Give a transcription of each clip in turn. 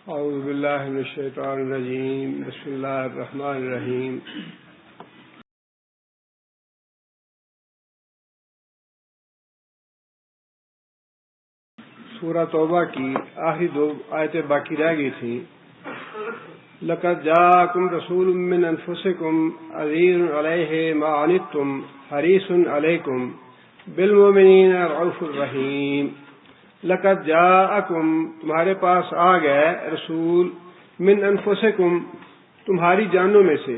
اعوذ باللہ من الشیطان الرجیم بسم اللہ الرحمن الرحیم سورہ توبہ کی آخری 2 آیتیں باقی رہ گئی تھیں. لقد جاءکم رسول من انفسکم عزیز علیہ ما عنتم حریص علیکم بالمؤمنین رؤوف الرحیم. لقد جاءکم تمہارے پاس آ گئے رسول من انفسکم تمہاری جانوں میں سے.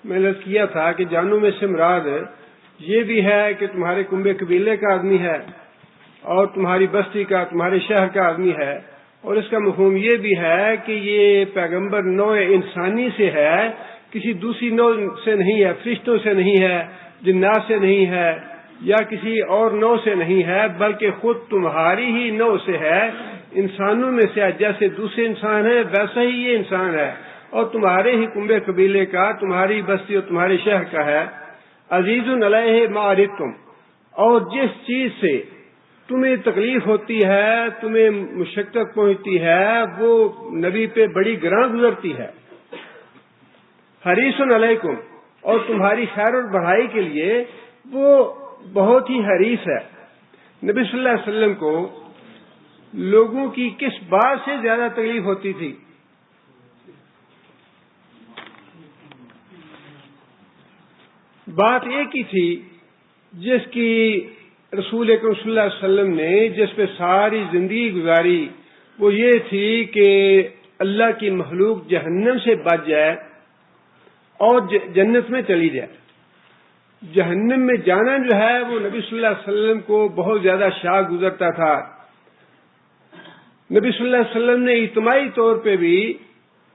میں نے کیا تھا کہ جانوں میں سے مراد یہ بھی ہے کہ تمہارے کنبے قبیلے کا آدمی ہے اور تمہاری بستی کا تمہارے شہر کا آدمی ہے، اور اس کا مفہوم یہ بھی ہے کہ یہ پیغمبر نوع انسانی سے ہے، کسی دوسری نوع سے نہیں ہے، فرشتوں سے نہیں ہے، جنات سے نہیں ہے یا کسی اور نوع سے نہیں ہے، بلکہ خود تمہاری ہی نوع سے ہے، انسانوں میں سے. جیسے دوسرے انسان ہیں ویسا ہی یہ انسان ہے اور تمہارے ہی کنبے قبیلے کا، تمہاری بستی اور تمہارے شہر کا ہے. عزیز علیہ ما عنتم، اور جس چیز سے تمہیں تکلیف ہوتی ہے، تمہیں مشقت پہنچتی ہے، وہ نبی پہ بڑی گراں گزرتی ہے. حریص علیکم، اور تمہاری خیر اور بڑھائی کے لیے وہ بہت ہی حریص ہے. نبی صلی اللہ علیہ وسلم کو لوگوں کی کس بات سے زیادہ تکلیف ہوتی تھی؟ بات ایک ہی تھی جس کی رسول اکرم صلی اللہ علیہ وسلم نے جس پہ ساری زندگی گزاری، وہ یہ تھی کہ اللہ کی مخلوق جہنم سے بچ جائے اور جنت میں چلی جائے. جہنم میں جانا جو ہے وہ نبی صلی اللہ علیہ وسلم کو بہت زیادہ شاق گزرتا تھا. نبی صلی اللہ علیہ وسلم نے اجتماعی طور پہ بھی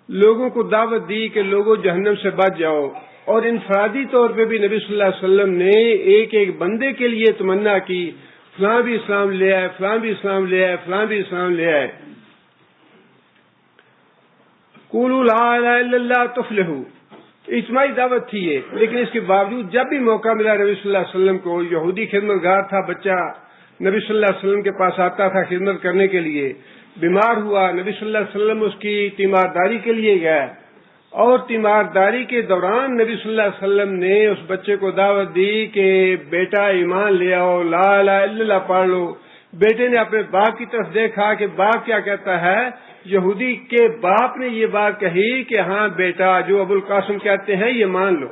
لوگوں کو دعوت دی کہ لوگوں جہنم سے بچ جاؤ، اور انفرادی طور پہ بھی نبی صلی اللہ علیہ وسلم نے ایک ایک بندے کے لیے تمنا کی، فلاں بھی اسلام لے آئے، فلاں بھی اسلام لے آئے، فلاں بھی اسلام لے آئے. قولوا لا الہ الا اللہ تفلحوا، اجتماعی دعوت تھی یہ. لیکن اس کے باوجود جب بھی موقع ملا نبی صلی اللہ علیہ وسلم کو، یہودی خدمتگار تھا بچہ، نبی صلی اللہ علیہ وسلم کے پاس آتا تھا خدمت کرنے کے لیے، بیمار ہوا، نبی صلی اللہ علیہ وسلم اس کی تیمارداری کے لیے گئے، اور تیمارداری کے دوران نبی صلی اللہ علیہ وسلم نے اس بچے کو دعوت دی کہ بیٹا ایمان لے آؤ، لا الہ الا اللہ پڑھ لو. بیٹے نے اپنے باپ کی طرف دیکھا کہ باپ کیا کہتا ہے. یہودی کے باپ نے یہ بات کہی کہ ہاں بیٹا، جو ابو القاسم کہتے ہیں یہ مان لو،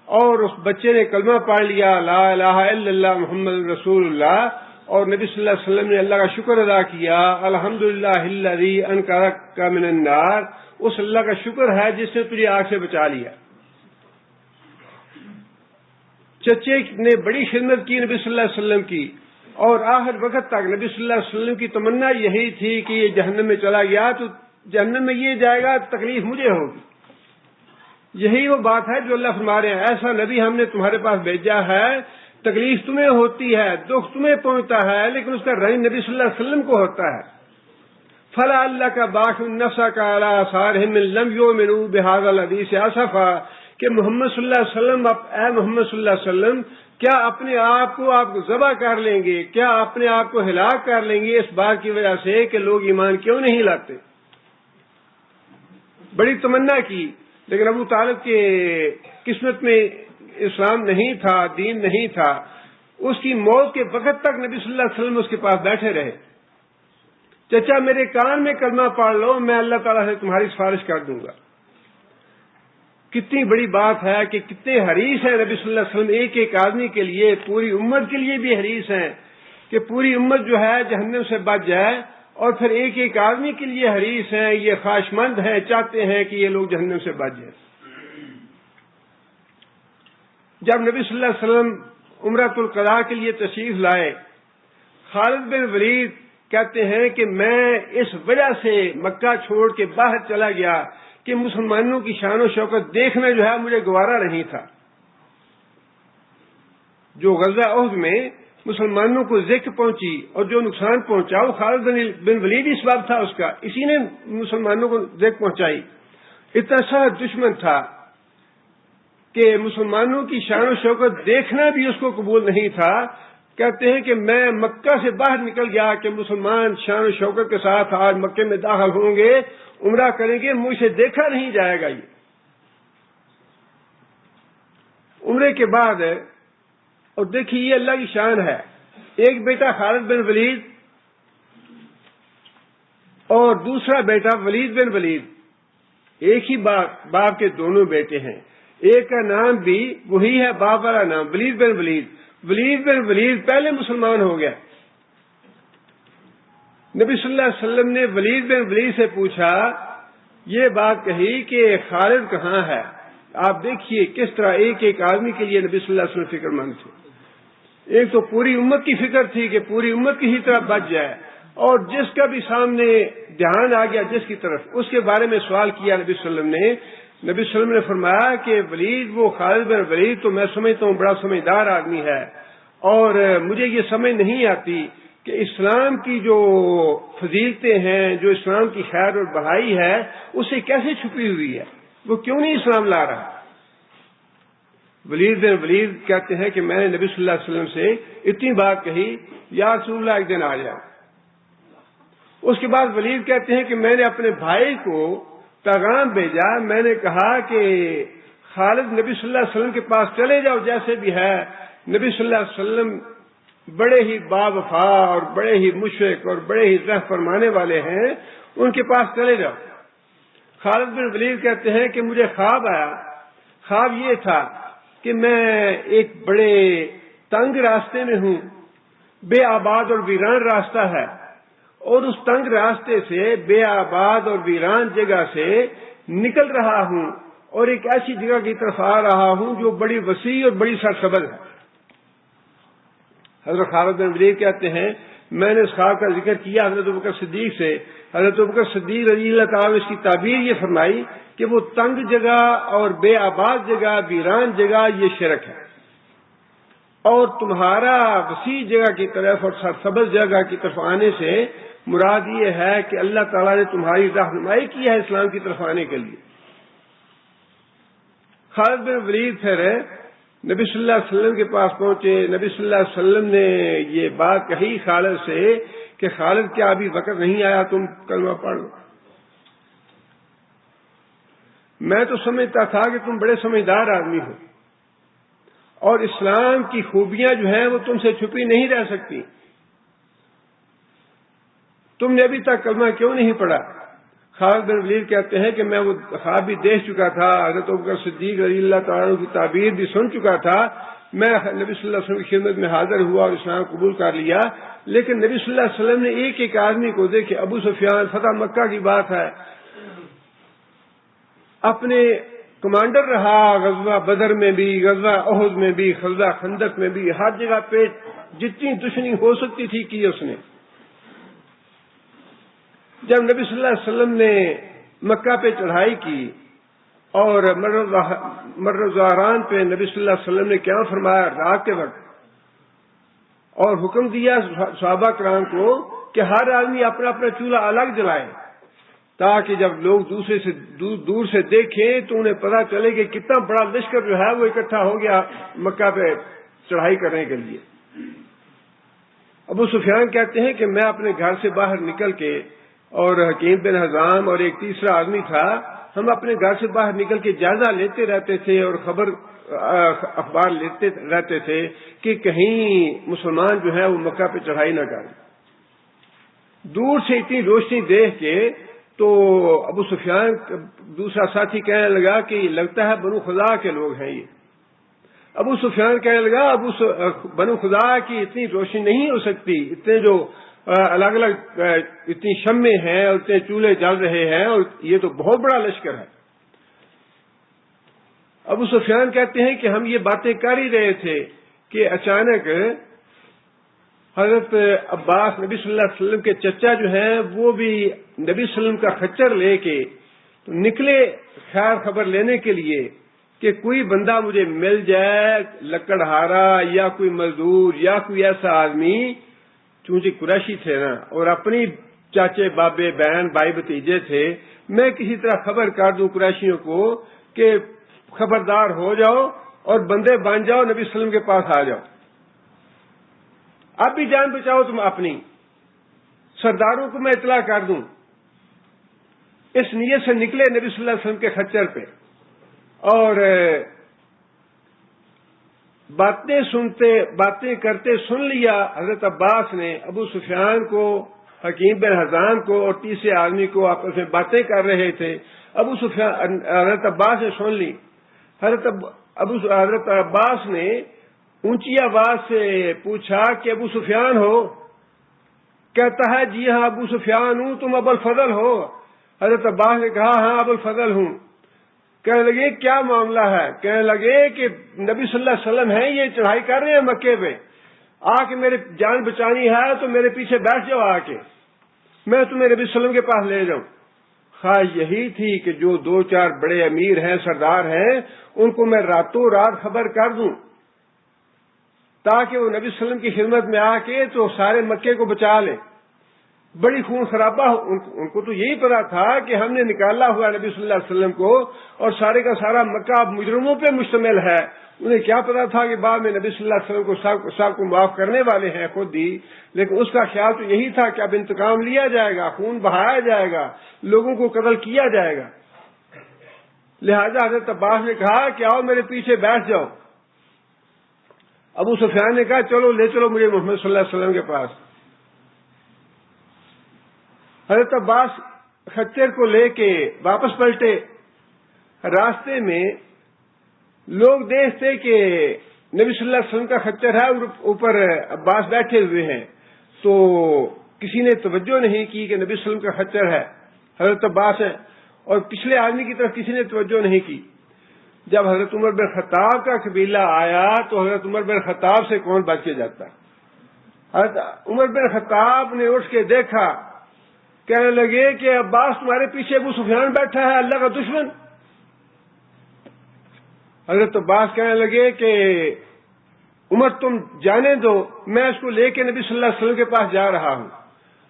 اور اس بچے نے کلمہ پڑھ لیا، لا الہ الا اللہ محمد رسول اللہ. اور نبی صلی اللہ علیہ وسلم نے اللہ کا شکر ادا کیا، الحمدللہ الذی انقذک من النار، اس اللہ کا شکر ہے جس نے تجھے آگ سے بچا لیا. چچے نے بڑی خدمت کی نبی صلی اللہ علیہ وسلم کی، اور آخر وقت تک نبی صلی اللہ علیہ وسلم کی تمنا یہی تھی کہ یہ جہنم میں چلا گیا تو جہنم میں یہ جائے گا، تکلیف مجھے ہوگی. یہی وہ بات ہے جو اللہ فرما رہے ہیں، ایسا نبی ہم نے تمہارے پاس بھیجا ہے، تکلیف تمہیں ہوتی ہے، دکھ تمہیں پہنچتا ہے، لیکن اس کا رنج نبی صلی اللہ علیہ وسلم کو ہوتا ہے. فلا اللہ کا باخ النفسا کا علی آثارہم ان لم یؤمنوا بہذا الحدیث اسفا، کہ محمد صلی اللہ علیہ وسلم، اے محمد صلی اللہ علیہ وسلم، کیا اپنے آپ کو ذبح کر لیں گے، کیا اپنے آپ کو ہلاک کر لیں گے اس بات کی وجہ سے کہ لوگ ایمان کیوں نہیں لاتے؟ بڑی تمنا کی، لیکن ابو طالب کے قسمت میں اسلام نہیں تھا، دین نہیں تھا. اس کی موت کے وقت تک نبی صلی اللہ علیہ وسلم اس کے پاس بیٹھے رہے. چچا میرے کان میں کلمہ پڑھ لو، میں اللہ تعالیٰ سے تمہاری سفارش کر دوں گا. کتنی بڑی بات ہے کہ کتنے حریص ہیں نبی صلی اللہ علیہ وسلم ایک ایک آدمی کے لیے، پوری امت کے لیے بھی حریص ہیں کہ پوری امت جو ہے جہنم سے بچ جائے، اور پھر ایک ایک آدمی کے لیے حریص ہیں، یہ خواہش مند ہیں، چاہتے ہیں کہ یہ لوگ جہنم سے بچ جائیں. جب نبی صلی اللہ علیہ وسلم عمرۃ القضاء کے لیے تشریف لائے، خالد بن ولید کہتے ہیں کہ میں اس وجہ سے مکہ چھوڑ کے باہر چلا گیا کہ مسلمانوں کی شان و شوکت دیکھنا جو ہے مجھے گوارا نہیں تھا. جو غزوہ احد میں مسلمانوں کو ذکر پہنچی اور جو نقصان پہنچا، وہ خالد بن ولید ہی سبب تھا اس کا، اسی نے مسلمانوں کو ذکر پہنچائی. اتنا سخت دشمن تھا کہ مسلمانوں کی شان و شوکت دیکھنا بھی اس کو قبول نہیں تھا. کہتے ہیں کہ میں مکہ سے باہر نکل گیا کہ مسلمان شان و شوکت کے ساتھ آج مکے میں داخل ہوں گے، عمرہ کریں گے، مجھ سے دیکھا نہیں جائے گا۔ یہ عمرے کے بعد اور دیکھیے یہ اللہ کی شان ہے، ایک بیٹا خالد بن ولید اور دوسرا بیٹا ولید بن ولید، ایک ہی باپ کے دونوں بیٹے ہیں، ایک کا نام بھی وہی ہے باپ والا نام ولید بن ولید۔ ولید بن ولید پہلے مسلمان ہو گیا۔ نبی صلی اللہ علیہ وسلم نے ولید بن ولید سے پوچھا، یہ بات کہی کہ خالد کہاں ہے؟ آپ دیکھیے کس طرح ایک ایک آدمی کے لیے نبی صلی اللہ علیہ وسلم فکر مند تھے۔ ایک تو پوری امت کی فکر تھی کہ پوری امت کی ہی طرح بچ جائے، اور جس کا بھی سامنے دھیان آ گیا جس کی طرف، اس کے بارے میں سوال کیا نبی صلی اللہ علیہ وسلم نے۔ نبی صلی اللہ علیہ وسلم نے فرمایا کہ ولید وہ خالد بن ولید تو میں سمجھتا ہوں بڑا سمجھدار آدمی ہے، اور مجھے یہ سمجھ نہیں آتی کہ اسلام کی جو فضیلتیں ہیں، جو اسلام کی خیر اور بھلائی ہے، اسے کیسے چھپی ہوئی ہے، وہ کیوں نہیں اسلام لا رہا؟ ولید بن ولید کہتے ہیں کہ میں نے نبی صلی اللہ علیہ وسلم سے اتنی بات کہی، یا رسول اللہ ایک دن آ جائے۔ اس کے بعد ولید کہتے ہیں کہ میں نے اپنے بھائی کو پیغام بھیجا، میں نے کہا کہ خالد نبی صلی اللہ علیہ وسلم کے پاس چلے جاؤ جیسے بھی ہے، نبی صلی اللہ علیہ وسلم بڑے ہی باوفا اور بڑے ہی مشفق اور بڑے ہی رحم فرمانے والے ہیں، ان کے پاس چلے جاؤ۔ خالد بن ولید کہتے ہیں کہ مجھے خواب آیا، خواب یہ تھا کہ میں ایک بڑے تنگ راستے میں ہوں، بے آباد اور ویران راستہ ہے، اور اس تنگ راستے سے بے آباد اور ویران جگہ سے نکل رہا ہوں اور ایک ایسی جگہ کی طرف آ رہا ہوں جو بڑی وسیع اور بڑی سرسبز ہے۔ حضرت خالد بن ولید کہتے ہیں میں نے اس خواب کا ذکر کیا حضرت ابوبکر صدیق سے، حضرت ابوبکر صدیق رضی اللہ تعالیٰ نے اس کی تعبیر یہ فرمائی کہ وہ تنگ جگہ اور بے آباد جگہ، ویران جگہ یہ شرک ہے، اور تمہارا وسیع جگہ کی طرف اور سرسبز جگہ کی طرف آنے سے مراد یہ ہے کہ اللہ تعالیٰ نے تمہاری رہنمائی کی ہے اسلام کی طرف آنے کے لیے۔ خالد بن ولید پھر نبی صلی اللہ علیہ وسلم کے پاس پہنچے، نبی صلی اللہ علیہ وسلم نے یہ بات کہی خالد سے کہ خالد کیا ابھی وقت نہیں آیا تم کلمہ پڑھ لو؟ میں تو سمجھتا تھا کہ تم بڑے سمجھدار آدمی ہو اور اسلام کی خوبیاں جو ہیں وہ تم سے چھپی نہیں رہ سکتی، تم نے ابھی تک کلمہ کیوں نہیں پڑھا؟ خالد بن ولید کہتے ہیں کہ میں وہ خواب بھی دیکھ چکا تھا، حضرت ابوبکر صدیق رضی اللہ تعالیٰ کی تعبیر بھی سن چکا تھا، میں نبی صلی اللہ علیہ وسلم کی خدمت میں حاضر ہوا اور اسلام قبول کر لیا، لیکن نبی صلی اللہ علیہ وسلم نے ایک ایک آدمی کو دیکھے، ابو سفیان فتح مکہ کی بات ہے، اپنے کمانڈر رہا غزوہ بدر میں بھی، غزوہ احد میں بھی، غزوہ خندق میں بھی، ہر جگہ پہ جتنی دشمنی ہو سکتی تھی کی اس نے۔ جب نبی صلی اللہ علیہ وسلم نے مکہ پہ چڑھائی کی اور مر زہران پہ نبی صلی اللہ علیہ وسلم نے کیا فرمایا رات کے وقت، اور حکم دیا صحابہ کرام کو کہ ہر آدمی اپنا اپنا چولہا الگ جلائے تاکہ جب لوگ دوسرے سے دور سے دیکھیں تو انہیں پتہ چلے کہ کتنا بڑا لشکر جو ہے وہ اکٹھا ہو گیا مکہ پہ چڑھائی کرنے کے لیے۔ ابو سفیان کہتے ہیں کہ میں اپنے گھر سے باہر نکل کے، اور حکیم بن حزام اور ایک تیسرا آدمی تھا، ہم اپنے گھر سے باہر نکل کے جائزہ لیتے رہتے تھے اور اخبار لیتے رہتے تھے کہ کہیں مسلمان جو ہے وہ مکہ پہ چڑھائی نہ کریں۔ دور سے اتنی روشنی دیکھ کے تو ابو سفیان دوسرا ساتھی کہنے لگا کہ لگتا ہے بنو خزاع کے لوگ ہیں یہ۔ ابو سفیان کہنے لگا بنو خزاع کی اتنی روشنی نہیں ہو سکتی، اتنے جو الگ الگ اتنی شمیں ہیں اور اتنے چولہے جل رہے ہیں، اور یہ تو بہت بڑا لشکر ہے۔ ابو سفیان کہتے ہیں کہ ہم یہ باتیں کر ہی رہے تھے کہ اچانک حضرت عباس نبی صلی اللہ علیہ وسلم کے چچا جو ہیں وہ بھی نبی صلی اللہ علیہ وسلم کا خچر لے کے نکلے خیر خبر لینے کے لیے کہ کوئی بندہ مجھے مل جائے، لکڑہارا یا کوئی مزدور یا کوئی ایسا آدمی، چونکہ قریشی تھے نا اور اپنی چاچے بابے بہن بھائی بھتیجے تھے، میں کسی طرح خبر کر دوں قریشیوں کو کہ خبردار ہو جاؤ اور بندے بن جاؤ، نبی صلی اللہ علیہ وسلم کے پاس آ جاؤ۔ اب بھی جان بچاؤ تم اپنی، سرداروں کو میں اطلاع کر دوں۔ اس نیت سے نکلے نبی صلی اللہ علیہ وسلم کے خچر پہ، اور باتیں کرتے سن لیا حضرت عباس نے ابو سفیان کو، حکیم بن حزام کو اور تیسرے آدمی کو آپس میں باتیں کر رہے تھے۔ حضرت عباس نے سن لی۔ حضرت عباس نے اونچی آواز سے پوچھا کہ ابو سفیان ہو؟ کہتا ہے جی ہاں ابو سفیان ہوں، تم ابو الفضل ہو؟ حضرت عباس نے کہا ہاں ابو الفضل ہوں۔ کہنے لگے کیا معاملہ ہے؟ کہنے لگے کہ نبی صلی اللہ علیہ وسلم ہیں، یہ چڑھائی کر رہے ہیں مکے پہ، آ کے میرے جان بچانی ہے تو میرے پیچھے بیٹھ جاؤ، آ کے میں تمہیں نبی صلی اللہ علیہ وسلم کے پاس لے جاؤں۔ خواہ یہی تھی کہ جو 2-4 بڑے امیر ہیں، سردار ہیں، ان کو میں راتوں رات خبر کر دوں تاکہ وہ نبی صلی اللہ علیہ وسلم کی خدمت میں آ کے تو سارے مکے کو بچا لیں۔ بڑی خون خرابہ ان کو تو یہی پتا تھا کہ ہم نے نکالا ہوا نبی صلی اللہ علیہ وسلم کو، اور سارے کا سارا مکہ مجرموں پہ مشتمل ہے۔ انہیں کیا پتا تھا کہ بعد میں نبی صلی اللہ علیہ وسلم کو سب کو معاف کرنے والے ہیں خود ہی، لیکن اس کا خیال تو یہی تھا کہ اب انتقام لیا جائے گا، خون بہایا جائے گا، لوگوں کو قتل کیا جائے گا۔ لہذا حضرت عباس نے کہا کہ آؤ میرے پیچھے بیٹھ جاؤ۔ ابو سفیان نے کہا چلو لے چلو مجھے محمد صلی اللہ علیہ وسلم کے پاس۔ حضرت عباس خچر کو لے کے واپس پلٹے۔ راستے میں لوگ دیکھتے کہ نبی صلی اللہ علیہ وسلم کا خچر ہے اور اوپر عباس بیٹھے ہوئے ہیں، تو کسی نے توجہ نہیں کی کہ نبی صلی اللہ علیہ وسلم کا خچر ہے، حضرت عباس ہے، اور پچھلے آدمی کی طرف کسی نے توجہ نہیں کی۔ جب حضرت عمر بن خطاب کا قبیلہ آیا تو حضرت عمر بن خطاب سے کون بچ کے جاتا؟ حضرت عمر بن خطاب نے اٹھ کے دیکھا، کہنے لگے کہ عباس تمہارے پیچھے ابو سفیان بیٹھا ہے، اللہ کا دشمن۔ حضرت عباس کہنے لگے کہ عمر تم جانے دو، میں اس کو لے کے نبی صلی اللہ علیہ وسلم کے پاس جا رہا ہوں۔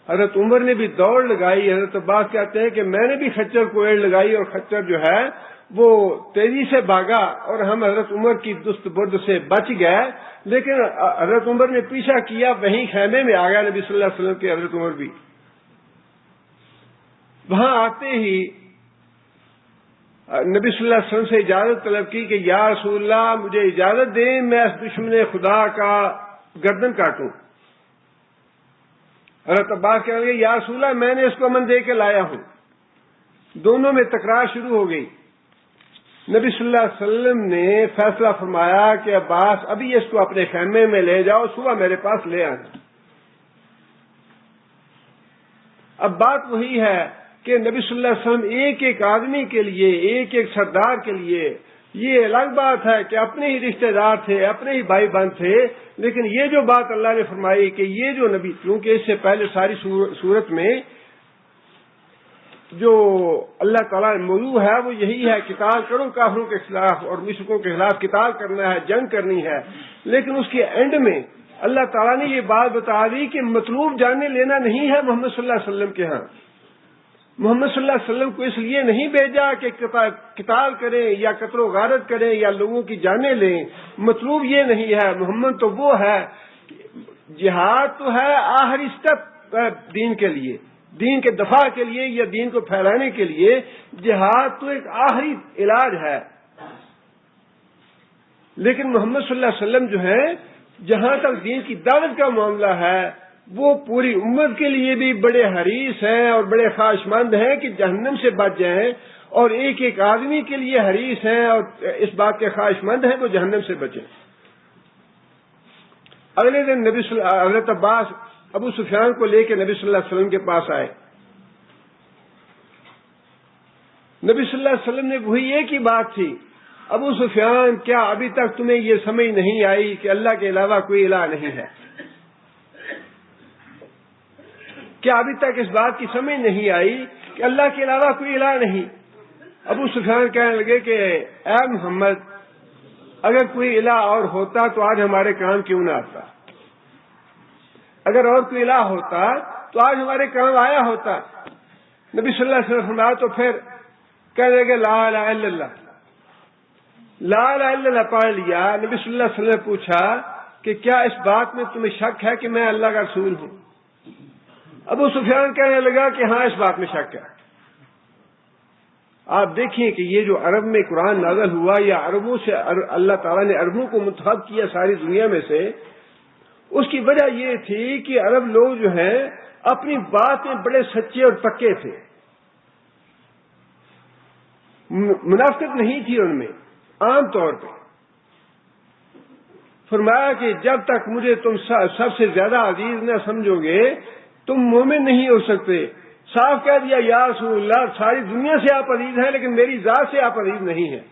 حضرت عمر نے بھی دوڑ لگائی۔ حضرت عباس کہتے ہیں کہ میں نے بھی خچر کو ایڑ لگائی اور خچر جو ہے وہ تیزی سے بھاگا اور ہم حضرت عمر کی دست برد سے بچ گئے، لیکن حضرت عمر نے پیچھا کیا، وہیں خیمے میں آ گیا نبی صلی اللہ علیہ وسلم کے حضرت عمر بھی۔ وہاں آتے ہی نبی صلی اللہ علیہ وسلم سے اجازت طلب کی کہ یا رسول اللہ مجھے اجازت دیں میں اس دشمن خدا کا گردن کاٹوں۔ حضرت عباس کہنے لگے یا رسول اللہ میں نے اس کو امن دے کے لایا ہوں۔ دونوں میں تکرار شروع ہو گئی۔ نبی صلی اللہ علیہ وسلم نے فیصلہ فرمایا کہ عباس ابھی اس کو اپنے خیمے میں لے جاؤ، صبح میرے پاس لے آنا۔ اب بات وہی ہے کہ نبی صلی اللہ علیہ وسلم ایک ایک آدمی کے لیے، ایک ایک سردار کے لیے، یہ الگ بات ہے کہ اپنے ہی رشتہ دار تھے، اپنے ہی بھائی بہن تھے، لیکن یہ جو بات اللہ نے فرمائی کہ یہ جو نبی، کیونکہ اس سے پہلے ساری صورت میں جو اللہ تعالیٰ موضوع ہے وہ یہی ہے قتال کرو کافروں کے خلاف اور مشرکوں کے خلاف قتال کرنا ہے، جنگ کرنی ہے، لیکن اس کے اینڈ میں اللہ تعالیٰ نے یہ بات بتا دی کہ مطلوب جانے لینا نہیں ہے محمد صلی اللہ علیہ وسلم کے ہاں۔ محمد صلی اللہ علیہ وسلم کو اس لیے نہیں بھیجا کہ قتال کریں یا قتل و غارت کریں یا لوگوں کی جانیں لیں، مطلوب یہ نہیں ہے۔ محمد تو وہ ہے، جہاد تو ہے آخری سٹیپ دین کے لیے، دین کے دفاع کے لیے یا دین کو پھیلانے کے لیے، جہاد تو ایک آخری علاج ہے۔ لیکن محمد صلی اللہ علیہ وسلم جو ہے، جہاں تک دین کی دعوت کا معاملہ ہے، وہ پوری امت کے لیے بھی بڑے حریص ہیں اور بڑے خواہش مند ہیں کہ جہنم سے بچ جائیں، اور ایک ایک آدمی کے لیے حریص ہیں اور اس بات کے خواہش مند ہیں کہ جہنم سے بچیں۔ اگلے دن حضرت عباس ابو سفیان کو لے کے نبی صلی اللہ علیہ وسلم کے پاس آئے۔ نبی صلی اللہ علیہ وسلم نے وہی ایک ہی بات تھی، ابو سفیان کیا ابھی تک تمہیں یہ سمجھ نہیں آئی کہ اللہ کے علاوہ کوئی الہ نہیں ہے؟ کیا ابھی تک اس بات کی سمجھ نہیں آئی کہ اللہ کے علاوہ کوئی الہ نہیں؟ ابو سفیان کہنے لگے کہ اے محمد، اگر کوئی الہ اور ہوتا تو آج ہمارے کام کیوں نہ آتا؟ اگر اور کوئی الہ ہوتا تو آج ہمارے کام آیا ہوتا۔ نبی صلی اللہ علیہ وسلم فرمایا تو پھر کہنے لگے لا الہ الا اللہ، لا الہ الا اللہ پڑھ لیا۔ نبی صلی اللہ علیہ وسلم نے پوچھا کہ کیا اس بات میں تمہیں شک ہے کہ میں اللہ کا رسول ہوں؟ ابو سفیان کہنے لگا کہ ہاں اس بات میں شک ہے۔ آپ دیکھیں کہ یہ جو عرب میں قرآن نازل ہوا یا عربوں سے اللہ تعالیٰ نے عربوں کو منتخب کیا ساری دنیا میں سے، اس کی وجہ یہ تھی کہ عرب لوگ جو ہیں اپنی بات میں بڑے سچے اور پکے تھے، منافقت نہیں تھی ان میں عام طور پہ۔ فرمایا کہ جب تک مجھے تم سب سے زیادہ عزیز نہ سمجھو گے تم مومن نہیں ہو سکتے۔ صاف کہہ دیا یا رسول اللہ ساری دنیا سے آپ عزیز ہیں لیکن میری ذات سے آپ عزیز نہیں ہیں۔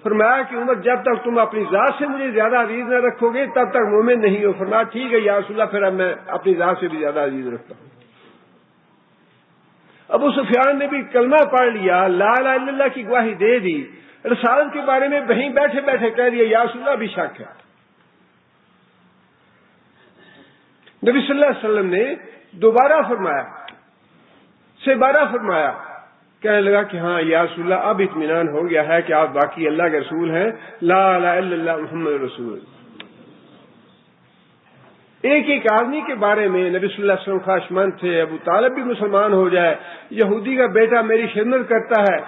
فرمایا کہ عمر جب تک تم اپنی ذات سے مجھے زیادہ عزیز نہ رکھو گے تب تک مومن نہیں ہو۔ فرمایا ٹھیک ہے یا رسول اللہ پھر اب میں اپنی ذات سے بھی زیادہ عزیز رکھتا ہوں۔ ابو سفیان نے بھی کلمہ پڑھ لیا، لا الہ الا اللہ کی گواہی دے دی، رسالت کے بارے میں وہیں بیٹھے بیٹھے کہہ دیا یا رسول اللہ بھی شک ہے۔ نبی صلی اللہ علیہ وسلم نے دوبارہ فرمایا کہنے لگا کہ ہاں یا رسول اللہ اب اطمینان ہو گیا ہے کہ آپ باقی اللہ کے رسول ہیں، لا الہ الا اللہ محمد رسول۔ ایک ایک آدمی کے بارے میں نبی صلی اللہ علیہ وسلم خواہشمند تھے، ابو طالب بھی مسلمان ہو جائے، یہودی کا بیٹا میری خدمت کرتا ہے،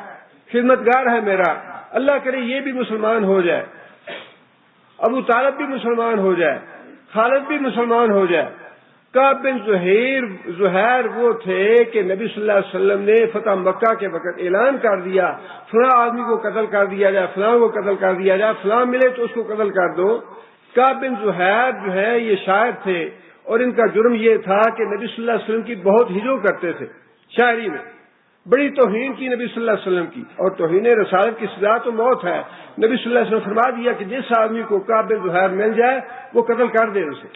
خدمتگار ہے میرا، اللہ کرے یہ بھی مسلمان ہو جائے، ابو طالب بھی مسلمان ہو جائے، خالد بھی مسلمان ہو جائے۔ کعب بن زہیر وہ تھے کہ نبی صلی اللہ علیہ وسلم نے فتح مکہ کے وقت اعلان کر دیا فلاں آدمی کو قتل کر دیا جائے، فلاں کو قتل کر دیا جائے، فلاں ملے تو اس کو قتل کر دو۔ کعب بن زہیر جو ہے یہ شاعر تھے اور ان کا جرم یہ تھا کہ نبی صلی اللہ علیہ وسلم کی بہت ہجو کرتے تھے، شاعری میں بڑی توہین کی نبی صلی اللہ علیہ وسلم کی، اور توہین رسالت کی سزا تو موت ہے۔ نبی صلی اللہ علیہ وسلم فرما دیا کہ جس آدمی کو کعب بن زہیر مل جائے وہ قتل کر دے اسے۔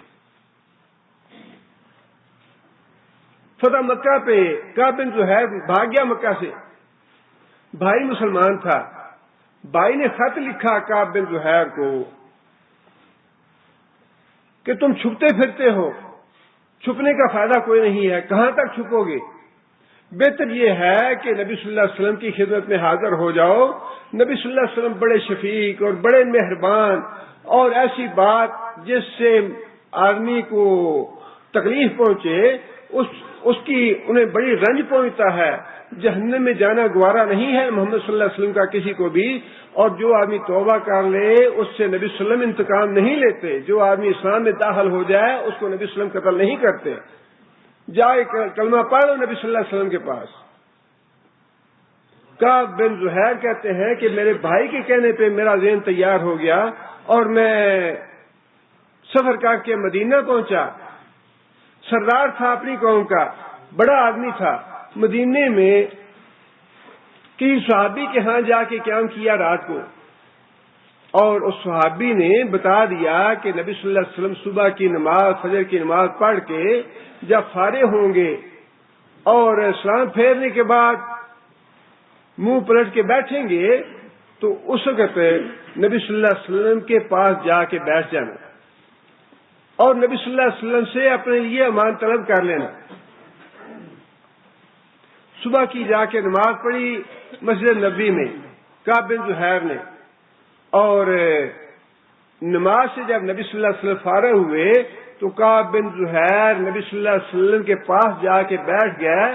فتح مکہ پہ کعب بن زہیر بھاگ گیا مکہ سے، بھائی مسلمان تھا، بھائی نے خط لکھا کعب بن زہیر کو کہ تم چھپتے پھرتے ہو، چھپنے کا فائدہ کوئی نہیں ہے، کہاں تک چھپو گے؟ بہتر یہ ہے کہ نبی صلی اللہ علیہ وسلم کی خدمت میں حاضر ہو جاؤ۔ نبی صلی اللہ علیہ وسلم بڑے شفیق اور بڑے مہربان، اور ایسی بات جس سے آدمی کو تکلیف پہنچے اس کی انہیں بڑی رنج پہنچتا ہے۔ جہنم میں جانا گوارا نہیں ہے محمد صلی اللہ علیہ وسلم کا کسی کو بھی، اور جو آدمی توبہ کر لے اس سے نبی صلی اللہ علیہ وسلم انتقام نہیں لیتے۔ جو آدمی اسلام میں داخل ہو جائے اس کو نبی صلی اللہ علیہ وسلم قتل نہیں کرتے۔ جائے کلمہ پڑھ لو نبی صلی اللہ علیہ وسلم کے پاس۔ کعب بن زہیر کہتے ہیں کہ میرے بھائی کے کہنے پہ میرا ذہن تیار ہو گیا اور میں سفر کر کے مدینہ پہنچا۔ سردار تھا اپنی قوم کا، بڑا آدمی تھا۔ مدینے میں کسی صحابی کے ہاں جا کے قیام کیا رات کو، اور اس صحابی نے بتا دیا کہ نبی صلی اللہ علیہ وسلم صبح کی نماز، فجر کی نماز پڑھ کے جب فارغ ہوں گے اور سلام پھیرنے کے بعد منہ پلٹ کے بیٹھیں گے تو اس وقت نبی صلی اللہ علیہ وسلم کے پاس جا کے بیٹھ جانا اور نبی صلی اللہ علیہ وسلم سے اپنے لیے امان طلب کر لینا۔ صبح کی جا کے نماز پڑھی مسجد نبوی میں کعب بن زہیر نے، اور نماز سے جب نبی صلی اللہ علیہ وسلم فارغ ہوئے تو کعب بن زہیر نبی صلی اللہ علیہ وسلم کے پاس جا کے بیٹھ گئے،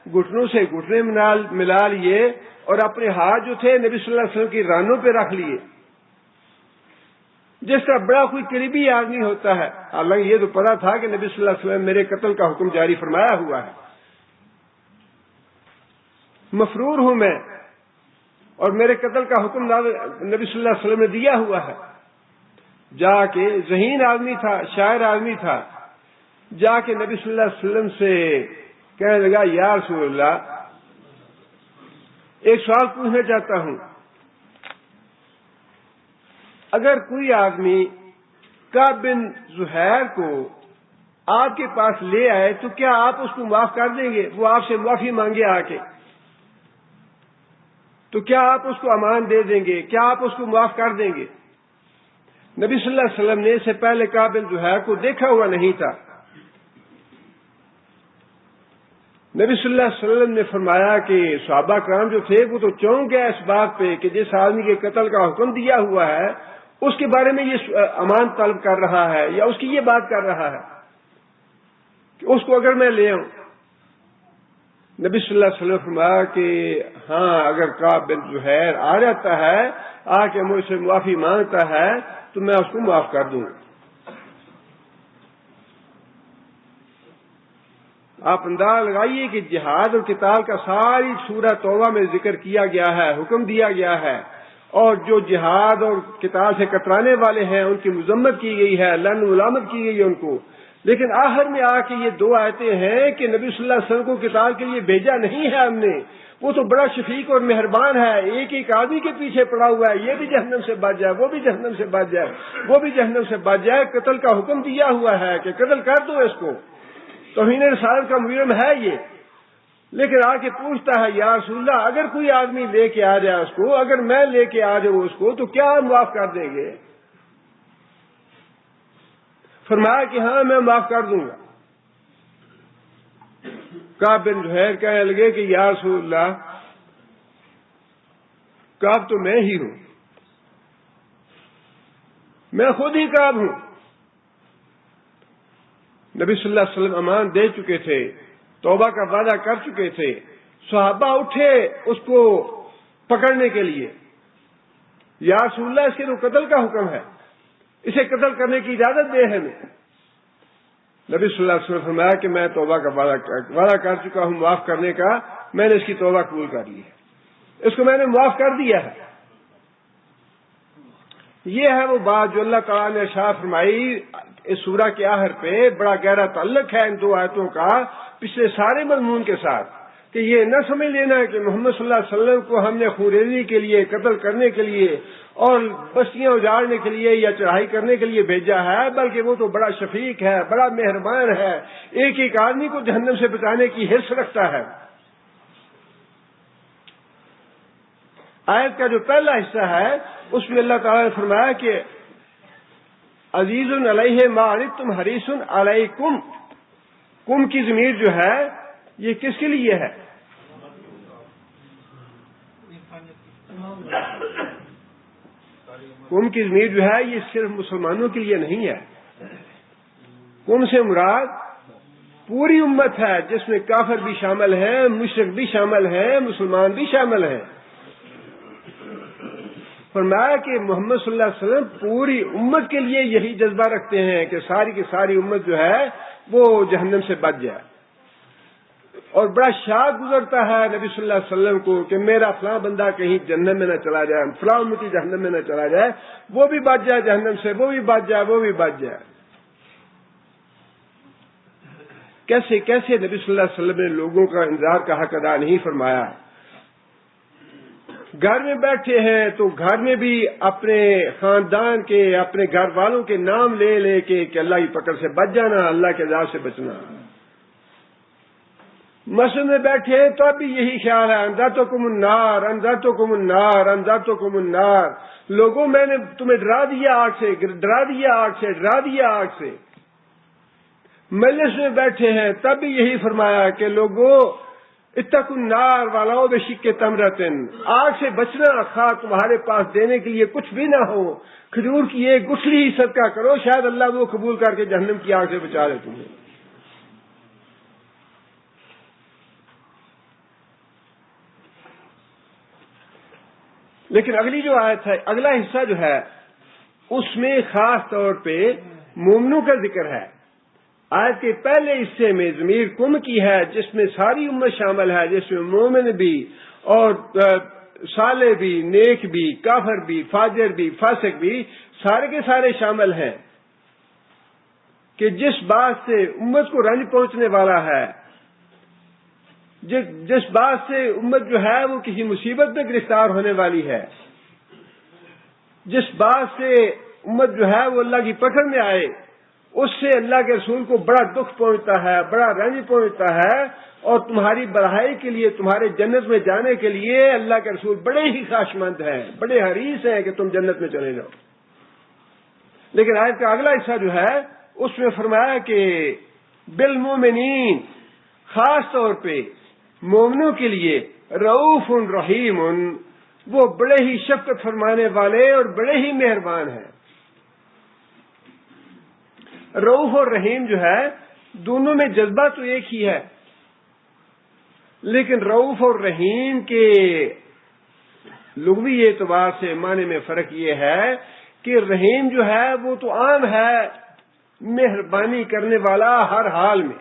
گھٹنوں سے گھٹنے ملا لیے اور اپنے ہاتھ جو تھے نبی صلی اللہ علیہ وسلم کی رانوں پہ رکھ لیے، جس طرح بڑا کوئی قریبی آدمی ہوتا ہے۔ حالانکہ یہ تو پتا تھا کہ نبی صلی اللہ علیہ وسلم میرے قتل کا حکم جاری فرمایا ہوا ہے، مفرور ہوں میں اور میرے قتل کا حکم نبی صلی اللہ علیہ وسلم نے دیا ہوا ہے۔ جا کے ذہین آدمی تھا، شاعر آدمی تھا، جا کے نبی صلی اللہ علیہ وسلم سے کہنے لگا یا رسول اللہ ایک سوال پوچھنا چاہتا ہوں، اگر کوئی آدمی کعب بن زہیر کو آپ کے پاس لے آئے تو کیا آپ اس کو معاف کر دیں گے؟ وہ آپ سے معافی مانگے آ کے تو کیا آپ اس کو امان دے دیں گے؟ کیا آپ اس کو معاف کر دیں گے؟ نبی صلی اللہ علیہ وسلم نے اس سے پہلے کعب بن زہیر کو دیکھا ہوا نہیں تھا۔ نبی صلی اللہ علیہ وسلم نے فرمایا کہ صحابہ کرام جو تھے وہ تو چونک گئے اس بات پہ کہ جس آدمی کے قتل کا حکم دیا ہوا ہے اس کے بارے میں یہ امان طلب کر رہا ہے یا اس کی یہ بات کر رہا ہے کہ اس کو اگر میں لے آؤں. نبی صلی اللہ علیہ وسلم فرمایا کہ ہاں اگر کعب بن زہیر آ جاتا ہے، آ کے مجھ سے معافی مانگتا ہے تو میں اس کو معاف کر دوں. آپ انداز لگائیے کہ جہاد اور قتال کا ساری سورہ توبہ میں ذکر کیا گیا ہے، حکم دیا گیا ہے، اور جو جہاد اور قتال سے کترانے والے ہیں ان کی مذمت کی گئی ہے، لعن و ملامت کی گئی ہے ان کو. لیکن آخر میں آ کے یہ دو آیتیں ہیں کہ نبی صلی اللہ علیہ وسلم کو قتال کے لیے بھیجا نہیں ہے ہم نے، وہ تو بڑا شفیق اور مہربان ہے، ایک ایک آدمی کے پیچھے پڑا ہوا ہے، یہ بھی جہنم سے بچ جائے، وہ بھی جہنم سے بچ جائے، وہ بھی جہنم سے بچ جائے. قتل کا حکم دیا ہوا ہے کہ قتل کر دو اس کو، توہین رسالت کا مجرم ہے یہ. لیکن آ کے پوچھتا ہے یا رسول اللہ اگر کوئی آدمی لے کے آ جائے اس کو، اگر میں لے کے آ جاؤں اس کو تو کیا معاف کر دیں گے؟ فرمایا کہ ہاں میں معاف کر دوں گا. کعب بن زہیر کہنے لگے کہ یا رسول اللہ کعب تو میں ہی ہوں، میں خود ہی کعب ہوں. نبی صلی اللہ علیہ وسلم امان دے چکے تھے، توبہ کا وعدہ کر چکے تھے. صحابہ اٹھے اس کو پکڑنے کے لیے. یا رسول اللہ اس کے تو قتل کا حکم ہے، اسے قتل کرنے کی اجازت دے ہمیں. نبی صلی اللہ علیہ وسلم فرمایا کہ میں توبہ کا وعدہ کر چکا ہوں معاف کرنے کا، میں نے اس کی توبہ قبول کر لی ہے، اس کو میں نے معاف کر دیا ہے. یہ ہے وہ بات جو اللہ تعالیٰ نے ارشاد فرمائی. اس سورہ کے آخر پہ بڑا گہرا تعلق ہے ان دو آیتوں کا پچھلے سارے مضمون کے ساتھ، کہ یہ نہ سمجھ لینا کہ محمد صلی اللہ علیہ وسلم کو ہم نے خونریزی کے لیے، قتل کرنے کے لیے اور بستیاں اجاڑنے کے لیے یا چڑھائی کرنے کے لیے بھیجا ہے، بلکہ وہ تو بڑا شفیق ہے، بڑا مہربان ہے، ایک ایک آدمی کو جہنم سے بچانے کی حرص رکھتا ہے. آیت کا جو پہلا حصہ ہے اس میں اللہ تعالیٰ نے فرمایا کہ عزیز علیہ ما عنتم حریص علیکم. کم کی ضمیر جو ہے یہ کس کے لیے ہے؟ کم کی ضمیر جو ہے یہ صرف مسلمانوں کے لیے نہیں ہے. کم سے مراد پوری امت ہے، جس میں کافر بھی شامل ہیں، مشرک بھی شامل ہیں، مسلمان بھی شامل ہیں. فرمایا کہ محمد صلی اللہ علیہ وسلم پوری امت کے لیے یہی جذبہ رکھتے ہیں کہ ساری کی ساری امت جو ہے وہ جہنم سے بچ جائے. اور بڑا شاق گزرتا ہے نبی صلی اللہ علیہ وسلم کو کہ میرا فلاں بندہ کہیں جہنم میں نہ چلا جائے، فلاں امتی جہنم میں نہ چلا جائے، وہ بھی بچ جائے جہنم سے، وہ بھی بچ جائے، وہ بھی بچ جائے. کیسے کیسے نبی صلی اللہ علیہ وسلم نے لوگوں کا انذار کا حق ادا نہیں فرمایا. گھر میں بیٹھے ہیں تو گھر میں بھی اپنے خاندان کے، اپنے گھر والوں کے نام لے لے کے کہ اللہ کی پکڑ سے بچ جانا، اللہ کے عذاب سے بچنا. مسجد میں بیٹھے ہیں تو اب بھی یہی خیال ہے انذرتکم النار، انذرتکم النار، انذرتکم النار. لوگوں میں نے تمہیں ڈرا دیا آگ سے، ڈرا دیا آگ سے، ڈرا دیا آگ سے. مجلس میں بیٹھے ہیں تب بھی یہی فرمایا کہ لوگوں اتقوا النار ولو بشق تمرۃ. آگ سے بچنا، خواہ تمہارے پاس دینے کے لیے کچھ بھی نہ ہو، کھجور کی ایک گٹھلی ہی صدقہ کرو، شاید اللہ وہ قبول کر کے جہنم کی آگ سے بچا لے تمہیں. لیکن اگلی جو آیت ہے، اگلا حصہ جو ہے اس میں خاص طور پہ مومنوں کا ذکر ہے. آیت کے پہلے حصے میں ضمیر کم کی ہے جس میں ساری امت شامل ہے، جس میں مومن بھی اور صالح بھی، نیک بھی، کافر بھی، فاجر بھی، فاسق بھی، سارے کے سارے شامل ہیں. کہ جس بات سے امت کو رنج پہنچنے والا ہے، جس بات سے امت جو ہے وہ کسی مصیبت میں گرفتار ہونے والی ہے، جس بات سے امت جو ہے وہ اللہ کی پکڑ میں آئے، اس سے اللہ کے رسول کو بڑا دکھ پہنچتا ہے، بڑا رنج پہنچتا ہے. اور تمہاری بڑھائی کے لیے، تمہارے جنت میں جانے کے لیے اللہ کے رسول بڑے ہی خواہشمند ہیں، بڑے حریص ہیں کہ تم جنت میں چلے جاؤ. لیکن آیت کا اگلا حصہ جو ہے اس میں فرمایا کہ بالمومنین، خاص طور پہ مومنوں کے لیے رؤوف رحیم، وہ بڑے ہی شفقت فرمانے والے اور بڑے ہی مہربان ہیں۔ رؤوف اور رحیم جو ہے دونوں میں جذبہ تو ایک ہی ہے، لیکن رؤوف اور رحیم کے لغوی اعتبار سے معنی میں فرق یہ ہے کہ رحیم جو ہے وہ تو عام ہے، مہربانی کرنے والا ہر حال میں۔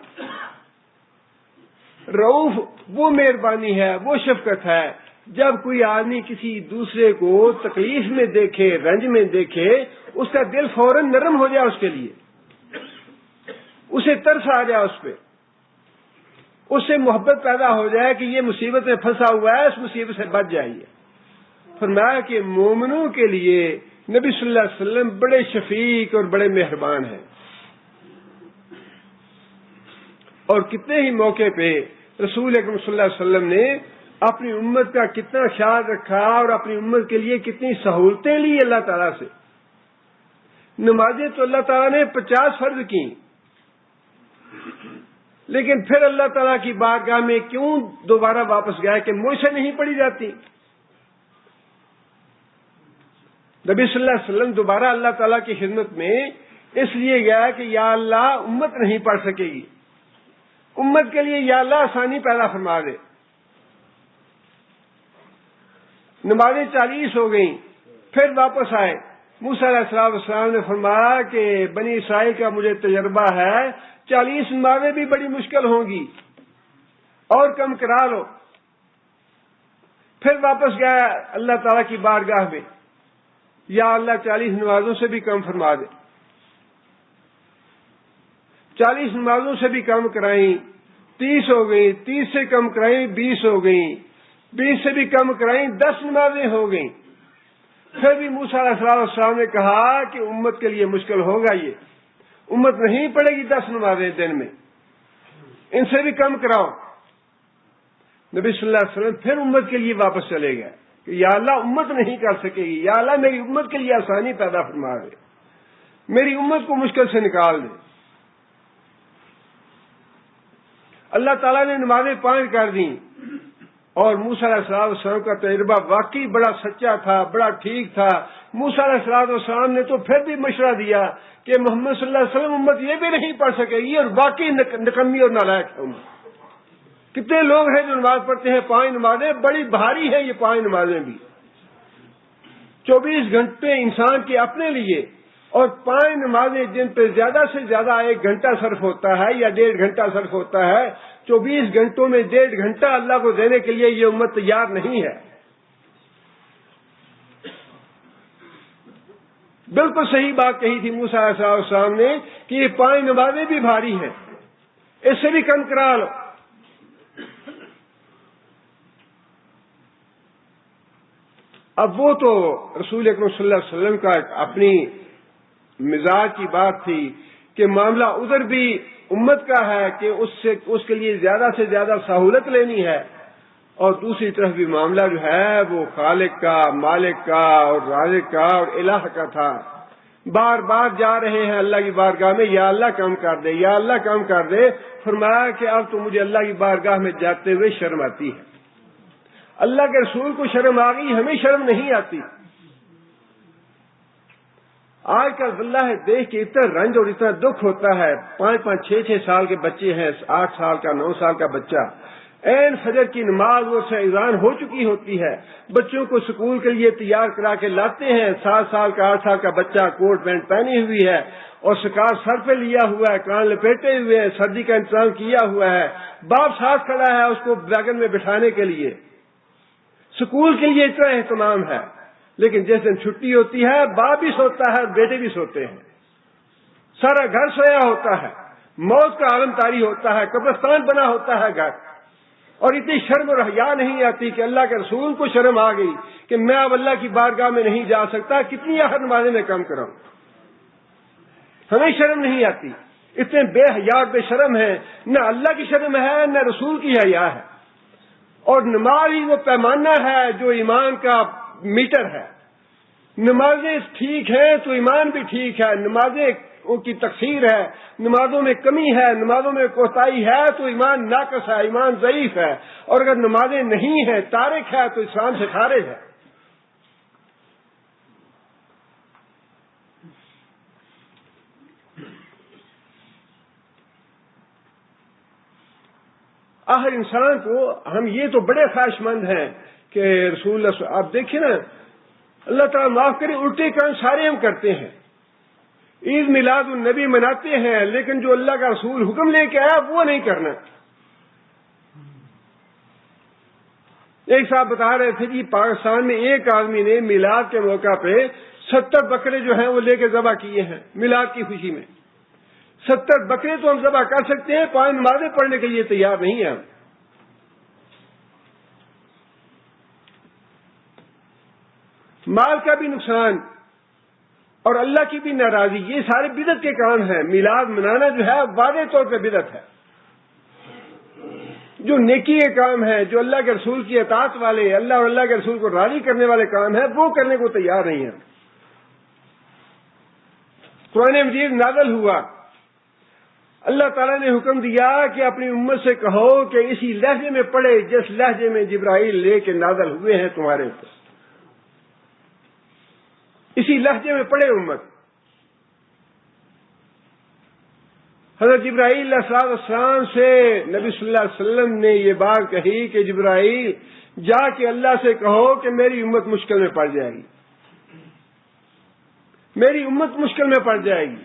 رؤوف وہ مہربانی ہے، وہ شفقت ہے جب کوئی آدمی کسی دوسرے کو تکلیف میں دیکھے، رنج میں دیکھے، اس کا دل فوراً نرم ہو جائے، اس کے لیے اسے ترس آ جائے، اس پہ اس سے محبت پیدا ہو جائے کہ یہ مصیبت میں پھنسا ہوا ہے، اس مصیبت سے بچ جائیے۔ فرمایا کہ مومنوں کے لیے نبی صلی اللہ علیہ وسلم بڑے شفیق اور بڑے مہربان ہیں۔ اور کتنے ہی موقع پہ رسول اکرم صلی اللہ علیہ وسلم نے اپنی امت کا کتنا خیال رکھا اور اپنی امت کے لیے کتنی سہولتیں لی اللہ تعالیٰ سے۔ نمازیں تو اللہ تعالیٰ نے 50 فرض کی، لیکن پھر اللہ تعالیٰ کی بارگاہ میں کیوں دوبارہ واپس گئے کہ مجھ سے نہیں پڑھی جاتی؟ نبی صلی اللہ علیہ وسلم دوبارہ اللہ تعالیٰ کی خدمت میں اس لیے گیا کہ یا اللہ امت نہیں پڑھ سکے گی، امت کے لیے یا اللہ آسانی پیدا فرما دے۔ نمازیں 40 ہو گئیں، پھر واپس آئے۔ موسیٰ علیہ السلام نے فرمایا کہ بنی اسرائیل کا مجھے تجربہ ہے، 40 نمازیں بھی بڑی مشکل ہوں گی، اور کم کرا لو۔ پھر واپس گیا اللہ تعالیٰ کی بارگاہ میں، یا اللہ 40 نمازوں سے بھی کم فرما دے۔ 40 نمازوں سے بھی کم کرائیں، 30 ہو گئیں، 30 سے کم کرائیں 20 ہو گئیں، 20 سے بھی کم کرائیں 10 نمازیں ہو گئیں۔ پھر بھی موسیٰ علیہ السلام نے کہا کہ امت کے لیے مشکل ہوگا، یہ امت نہیں پڑے گی 10 نمازیں دن میں، ان سے بھی کم کراؤ۔ نبی صلی اللہ علیہ وسلم پھر امت کے لیے واپس چلے گئے کہ یا اللہ امت نہیں کر سکے گی، یا اللہ میری امت کے لیے آسانی پیدا فرما دے، میری امت کو مشکل سے نکال دے۔ اللہ تعالیٰ نے نمازیں 5 کر دیں، اور موسیٰ علیہ السلام کا تجربہ واقعی بڑا سچا تھا، بڑا ٹھیک تھا۔ موسیٰ علیہ السلام نے تو پھر بھی مشورہ دیا کہ محمد صلی اللہ علیہ وسلم امت یہ بھی نہیں پڑھ سکے گی، اور واقعی نکمی اور نالائق ہے امت۔ کتنے لوگ ہیں جو نماز پڑھتے ہیں 5 نمازیں، بڑی بھاری ہیں یہ 5 نمازیں بھی، 24 گھنٹے انسان کے اپنے لیے، اور 5 نمازیں جن پہ زیادہ سے زیادہ 1 گھنٹہ صرف ہوتا ہے یا 1.5 گھنٹہ صرف ہوتا ہے، 24 گھنٹوں میں 1.5 گھنٹہ اللہ کو دینے کے لیے یہ امت تیار نہیں ہے۔ بالکل صحیح بات کہی تھی موسیٰ علیہ السلام نے کہ یہ 5 نمازیں بھی بھاری ہیں، اس سے بھی کم کرا لو۔ اب وہ تو رسول اکرم صلی اللہ علیہ وسلم کا اپنی مزاج کی بات تھی کہ معاملہ ادھر بھی امت کا ہے کہ اس کے لیے زیادہ سے زیادہ سہولت لینی ہے، اور دوسری طرف بھی معاملہ جو ہے وہ خالق کا، مالک کا اور رازق کا اور الہ کا تھا۔ بار بار جا رہے ہیں اللہ کی بارگاہ میں، یا اللہ کم کر دے، یا اللہ کم کر دے۔ فرمایا کہ اب تو مجھے اللہ کی بارگاہ میں جاتے ہوئے شرم آتی ہے۔ اللہ کے رسول کو شرم آ گئی، ہمیں شرم نہیں آتی۔ آج کل واللہ دیکھ کے اتنا رنج اور اتنا دکھ ہوتا ہے، 5-5 6-6 سال کے بچے ہیں، 8 سال کا 9 سال کا بچہ، عین فجر کی نماز وہ سے اذان ہو چکی ہوتی ہے، بچوں کو اسکول کے لیے تیار کرا کے لاتے ہیں، 7 سال کا 8 سال کا بچہ کوٹ پینٹ پہنی ہوئی ہے اور سکار سر پہ لیا ہوا ہے، کان لپیٹے ہوئے ہے، سردی کا انتظام کیا ہوا ہے، باپ ساتھ کھڑا ہے اس کو ویگن میں بٹھانے کے لیے۔ اسکول کے لیے اتنا اہتمام ہے، لیکن جس دن چھٹی ہوتی ہے باپ بھی سوتا ہے اور بیٹے بھی سوتے ہیں، سارا گھر سویا ہوتا ہے، موت کا عالم طاری ہوتا ہے، قبرستان بنا ہوتا ہے گھر، اور اتنی شرم اور حیا نہیں آتی کہ اللہ کے رسول کو شرم آ گئی کہ میں اب اللہ کی بارگاہ میں نہیں جا سکتا، کتنی آخر نمازیں میں کم کراؤں۔ ہمیں شرم نہیں آتی، اتنے بے حیا بے شرم ہیں، نہ اللہ کی شرم ہے نہ رسول کی حیا ہے، اور نماز ہی وہ پیمانہ ہے جو ایمان کا میٹر ہے۔ نمازیں ٹھیک ہیں تو ایمان بھی ٹھیک ہے، نمازیں کی تقصیر ہے، نمازوں میں کمی ہے، نمازوں میں کوتاہی ہے تو ایمان ناقص ہے، ایمان ضعیف ہے، اور اگر نمازیں نہیں ہیں، تارک ہے، تو اسلام سے خارج ہے۔ آخر انسان کو ہم یہ تو بڑے خواہش مند ہیں کہ رسول اللہ آپ دیکھیں نا، اللہ تعالیٰ معاف کرے، الٹے کام سارے ہم کرتے ہیں، عید میلاد النبی مناتے ہیں، لیکن جو اللہ کا رسول حکم لے کے آیا وہ نہیں کرنا۔ ایک صاحب بتا رہے تھے کہ پاکستان میں ایک آدمی نے میلاد کے موقع پہ 70 بکرے جو ہیں وہ لے کے ذبح کیے ہیں میلاد کی خوشی میں۔ 70 بکرے تو ہم ذبح کر سکتے ہیں، 5 نمازیں پڑھنے کے لیے تیار نہیں ہیں ہم۔ مال کا بھی نقصان اور اللہ کی بھی ناراضی، یہ سارے بدعت کے کام ہیں۔ میلاد منانا جو ہے واضح طور پہ بدعت ہے۔ جو نیکی کے کام ہے، جو اللہ کے رسول کی اطاعت والے، اللہ اور اللہ کے رسول کو راضی کرنے والے کام ہیں، وہ کرنے کو تیار نہیں ہیں۔ قرآن مجید نازل ہوا، اللہ تعالیٰ نے حکم دیا کہ اپنی امت سے کہو کہ اسی لہجے میں پڑھے جس لہجے میں جبرائیل لے کے نازل ہوئے ہیں تمہارے اوپر، اسی لہجے میں پڑھے امت۔ حضرت جبرائیل علیہ السلام سے نبی صلی اللہ علیہ وسلم نے یہ بات کہی کہ جبرائیل جا کے اللہ سے کہو کہ میری امت مشکل میں پڑ جائے گی، میری امت مشکل میں پڑ جائے گی،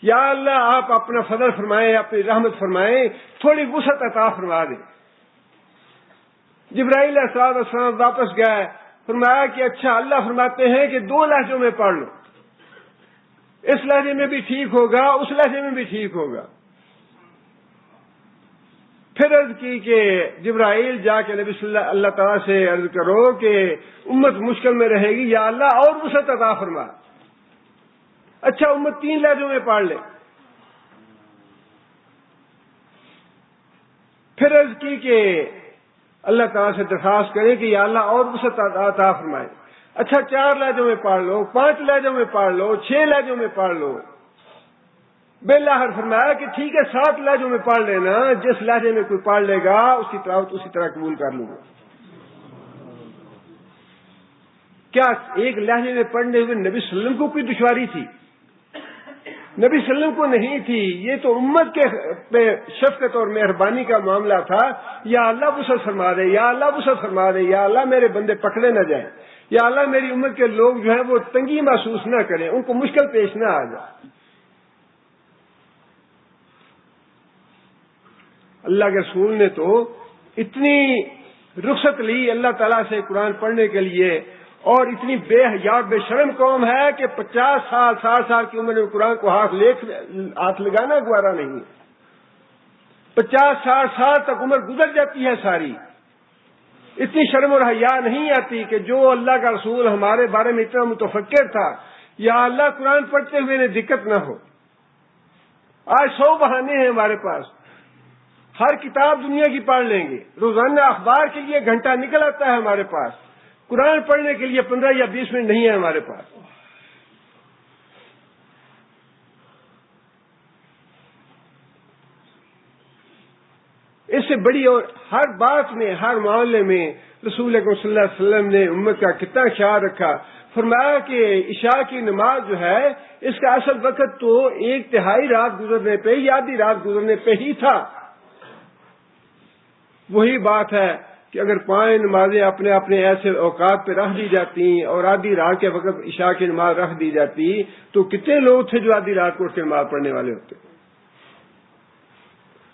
یا اللہ آپ اپنا فضل فرمائیں، اپنی رحمت فرمائیں، تھوڑی وسعت عطا فرما دیں۔ جبرائیل علیہ السلام واپس گئے، فرمایا کہ اچھا اللہ فرماتے ہیں کہ 2 لہجوں میں پڑھ لو، اس لہجے میں بھی ٹھیک ہوگا، اس لہجے میں بھی ٹھیک ہوگا۔ پھر عرض کی کہ جبرائیل جا کے نبی صلی اللہ تعالیٰ سے عرض کرو کہ امت مشکل میں رہے گی، یا اللہ اور وسعت عطا فرما۔ اچھا امت 3 لہجوں میں پڑھ لے۔ پھر عرض کی کہ اللہ تعالیٰ سے درخواست کریں کہ یا اللہ اور وسعت عطا فرمائے۔ اچھا 4 لہجوں میں پڑھ لو، 5 لہجوں میں پڑھ لو، 6 لہجوں میں پڑھ لو۔ بالآخر فرمایا کہ ٹھیک ہے 7 لہجوں میں پڑھ لینا، جس لہجے میں کوئی پڑھ لے گا اسی طرح قبول کر لوں گا۔ کیا ایک لہجے میں پڑھنے ہوئے نبی صلی اللہ علیہ وسلم کو کوئی دشواری تھی؟ نبی صلی اللہ علیہ وسلم کو نہیں تھی، یہ تو امت کے پہ شفقت اور مہربانی کا معاملہ تھا۔ یا اللہ وسعت فرما دے، یا اللہ وسعت فرما دے، یا اللہ میرے بندے پکڑے نہ جائیں، یا اللہ میری امت کے لوگ جو ہیں وہ تنگی محسوس نہ کریں، ان کو مشکل پیش نہ آ جائے۔ اللہ کے رسول نے تو اتنی رخصت لی اللہ تعالیٰ سے قرآن پڑھنے کے لیے، اور اتنی بے حیا بے شرم قوم ہے کہ 50 سال 60 سال کی عمر میں قرآن کو ہاتھ لگانا گوارا نہیں۔ 50 60 سال تک عمر گزر جاتی ہے ساری، اتنی شرم اور حیا نہیں آتی کہ جو اللہ کا رسول ہمارے بارے میں اتنا متفکر تھا، یا اللہ قرآن پڑھتے ہوئے انہیں دقت نہ ہو۔ آج 100 بہانے ہیں ہمارے پاس، ہر کتاب دنیا کی پڑھ لیں گے، روزانہ اخبار کے لیے گھنٹہ نکل آتا ہے ہمارے پاس، قرآن پڑھنے کے لیے 15 یا 20 منٹ نہیں ہے ہمارے پاس۔ اس سے بڑی اور ہر بات میں، ہر معاملے میں رسول اکرم صلی اللہ علیہ وسلم نے امت کا کتنا خیال رکھا۔ فرمایا کہ عشاء کی نماز جو ہے اس کا اصل وقت تو 1/3 رات گزرنے پہ یا آدھی رات گزرنے پہ ہی تھا۔ وہی بات ہے کہ اگر 5 نمازیں اپنے اپنے ایسے اوقات پہ رکھ دی جاتی اور آدھی رات کے وقت عشاء کی نماز رکھ دی جاتی تو کتنے لوگ تھے جو آدھی رات کو اٹھ کے نماز پڑھنے والے ہوتے۔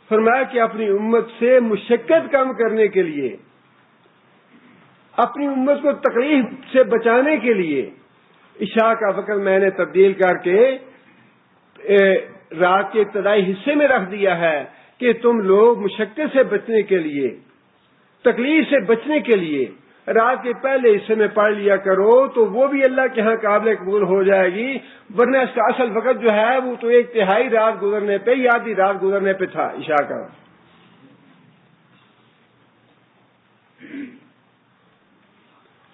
فرمایا کہ اپنی امت سے مشقت کم کرنے کے لیے، اپنی امت کو تکلیف سے بچانے کے لیے عشاء کا وقت میں نے تبدیل کر کے رات کے ابتدائی حصے میں رکھ دیا ہے کہ تم لوگ مشقت سے بچنے کے لیے، تکلیف سے بچنے کے لیے رات کے پہلے حصے میں پڑھ لیا کرو، تو وہ بھی اللہ کے ہاں قابل قبول ہو جائے گی، ورنہ اس کا اصل وقت جو ہے وہ تو 1/3 رات گزرنے پہ یا آدھی رات گزرنے پہ تھا عشاء کا۔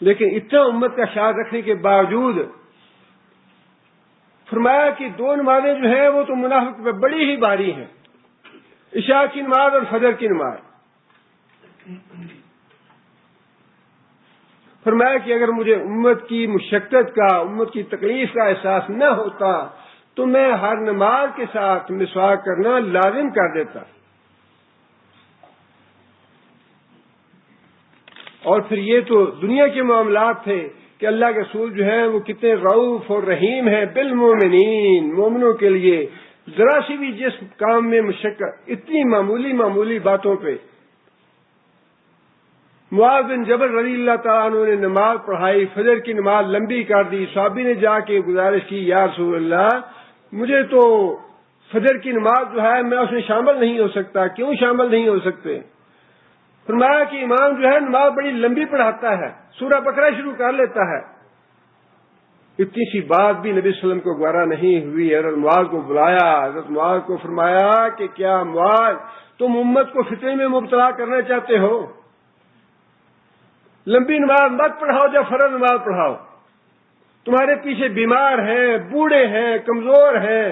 لیکن اتنا امت کا خیال رکھنے کے باوجود فرمایا کہ 2 نمازیں جو ہیں وہ تو منافق پہ بڑی ہی بھاری ہیں، عشاء کی نماز اور فجر کی نماز۔ فرمایا کہ اگر مجھے امت کی مشقت کا، امت کی تکلیف کا احساس نہ ہوتا تو میں ہر نماز کے ساتھ مسواک کرنا لازم کر دیتا۔ اور پھر یہ تو دنیا کے معاملات تھے کہ اللہ کے رسول جو ہیں وہ کتنے رؤوف اور رحیم ہیں بالمومنین، مومنوں کے لیے ذرا سی بھی جس کام میں مشقت، اتنی معمولی باتوں پہ معاذ بن جبل رضی اللہ تعالیٰ عنہ نے نماز پڑھائی، فجر کی نماز لمبی کر دی، صحابی نے جا کے گزارش کی یا رسول اللہ مجھے تو فجر کی نماز جو ہے میں اس میں شامل نہیں ہو سکتا، کیوں شامل نہیں ہو سکتے؟ فرمایا کہ امام جو ہے نماز بڑی لمبی پڑھاتا ہے، سورہ بقرہ شروع کر لیتا ہے۔ اتنی سی بات بھی نبی صلی اللہ علیہ وسلم کو گوارا نہیں ہوئی، حضرت معاذ کو بلایا، حضرت معاذ کو فرمایا کہ کیا معاذ تم امت کو فتنے میں مبتلا کرنا چاہتے ہو؟ لمبی نماز مت پڑھاؤ، جب فرض نماز پڑھاؤ۔ تمہارے پیچھے بیمار ہیں، بوڑھے ہیں، کمزور ہیں،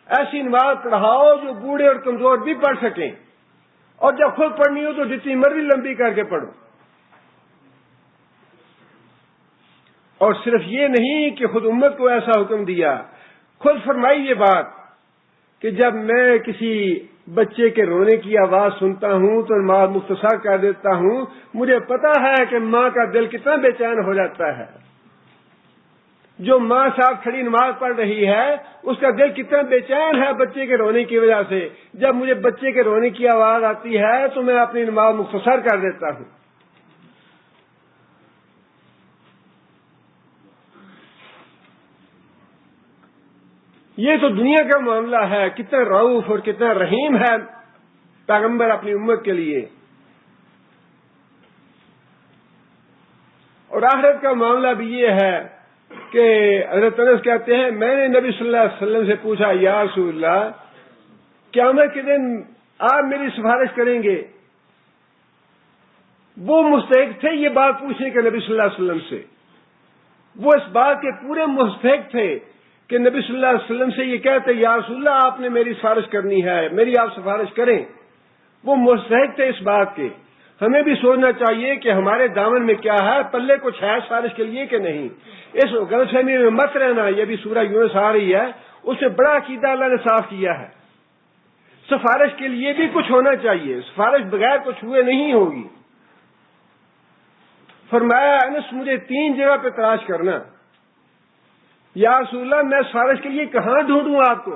ایسی نماز پڑھاؤ جو بوڑھے اور کمزور بھی پڑھ سکیں، اور جب خود پڑھنی ہو تو جتنی مرضی لمبی کر کے پڑھو۔ اور صرف یہ نہیں کہ خود امت کو ایسا حکم دیا، خود فرمائی یہ بات کہ جب میں کسی بچے کے رونے کی آواز سنتا ہوں تو نماز مختصر کر دیتا ہوں، مجھے پتا ہے کہ ماں کا دل کتنا بے چین ہو جاتا ہے۔ جو ماں صاحب کھڑی نماز پڑھ رہی ہے اس کا دل کتنا بے چین ہے بچے کے رونے کی وجہ سے، جب مجھے بچے کے رونے کی آواز آتی ہے تو میں اپنی نماز مختصر کر دیتا ہوں۔ یہ تو دنیا کا معاملہ ہے، کتنا رؤوف اور کتنا رحیم ہے پیغمبر اپنی امت کے لیے۔ اور آخرت کا معاملہ بھی یہ ہے کہ حضرت انس کہتے ہیں میں نے نبی صلی اللہ علیہ وسلم سے پوچھا یا رسول اللہ قیامت کے دن آپ میری سفارش کریں گے؟ وہ مستحق تھے یہ بات پوچھنے کے نبی صلی اللہ علیہ وسلم سے، وہ اس بات کے پورے مستحق تھے کہ نبی صلی اللہ علیہ وسلم سے یہ کہتے یا رسول اللہ آپ نے میری سفارش کرنی ہے، میری آپ سفارش کریں۔ وہ مستحق تھے اس بات کے۔ ہمیں بھی سوچنا چاہیے کہ ہمارے دامن میں کیا ہے، پلے کچھ ہے سفارش کے لیے کہ نہیں۔ اس غلط فہمی میں مت رہنا، یہ بھی سورہ یونس آ رہی ہے، اس سے بڑا عقیدہ اللہ نے صاف کیا ہے۔ سفارش کے لیے بھی کچھ ہونا چاہیے، سفارش بغیر کچھ ہوئے نہیں ہوگی۔ فرمایا انس مجھے 3 جگہ پہ تلاش کرنا۔ یا رسول اللہ میں سفارش کے لیے کہاں ڈھونڈوں آپ کو؟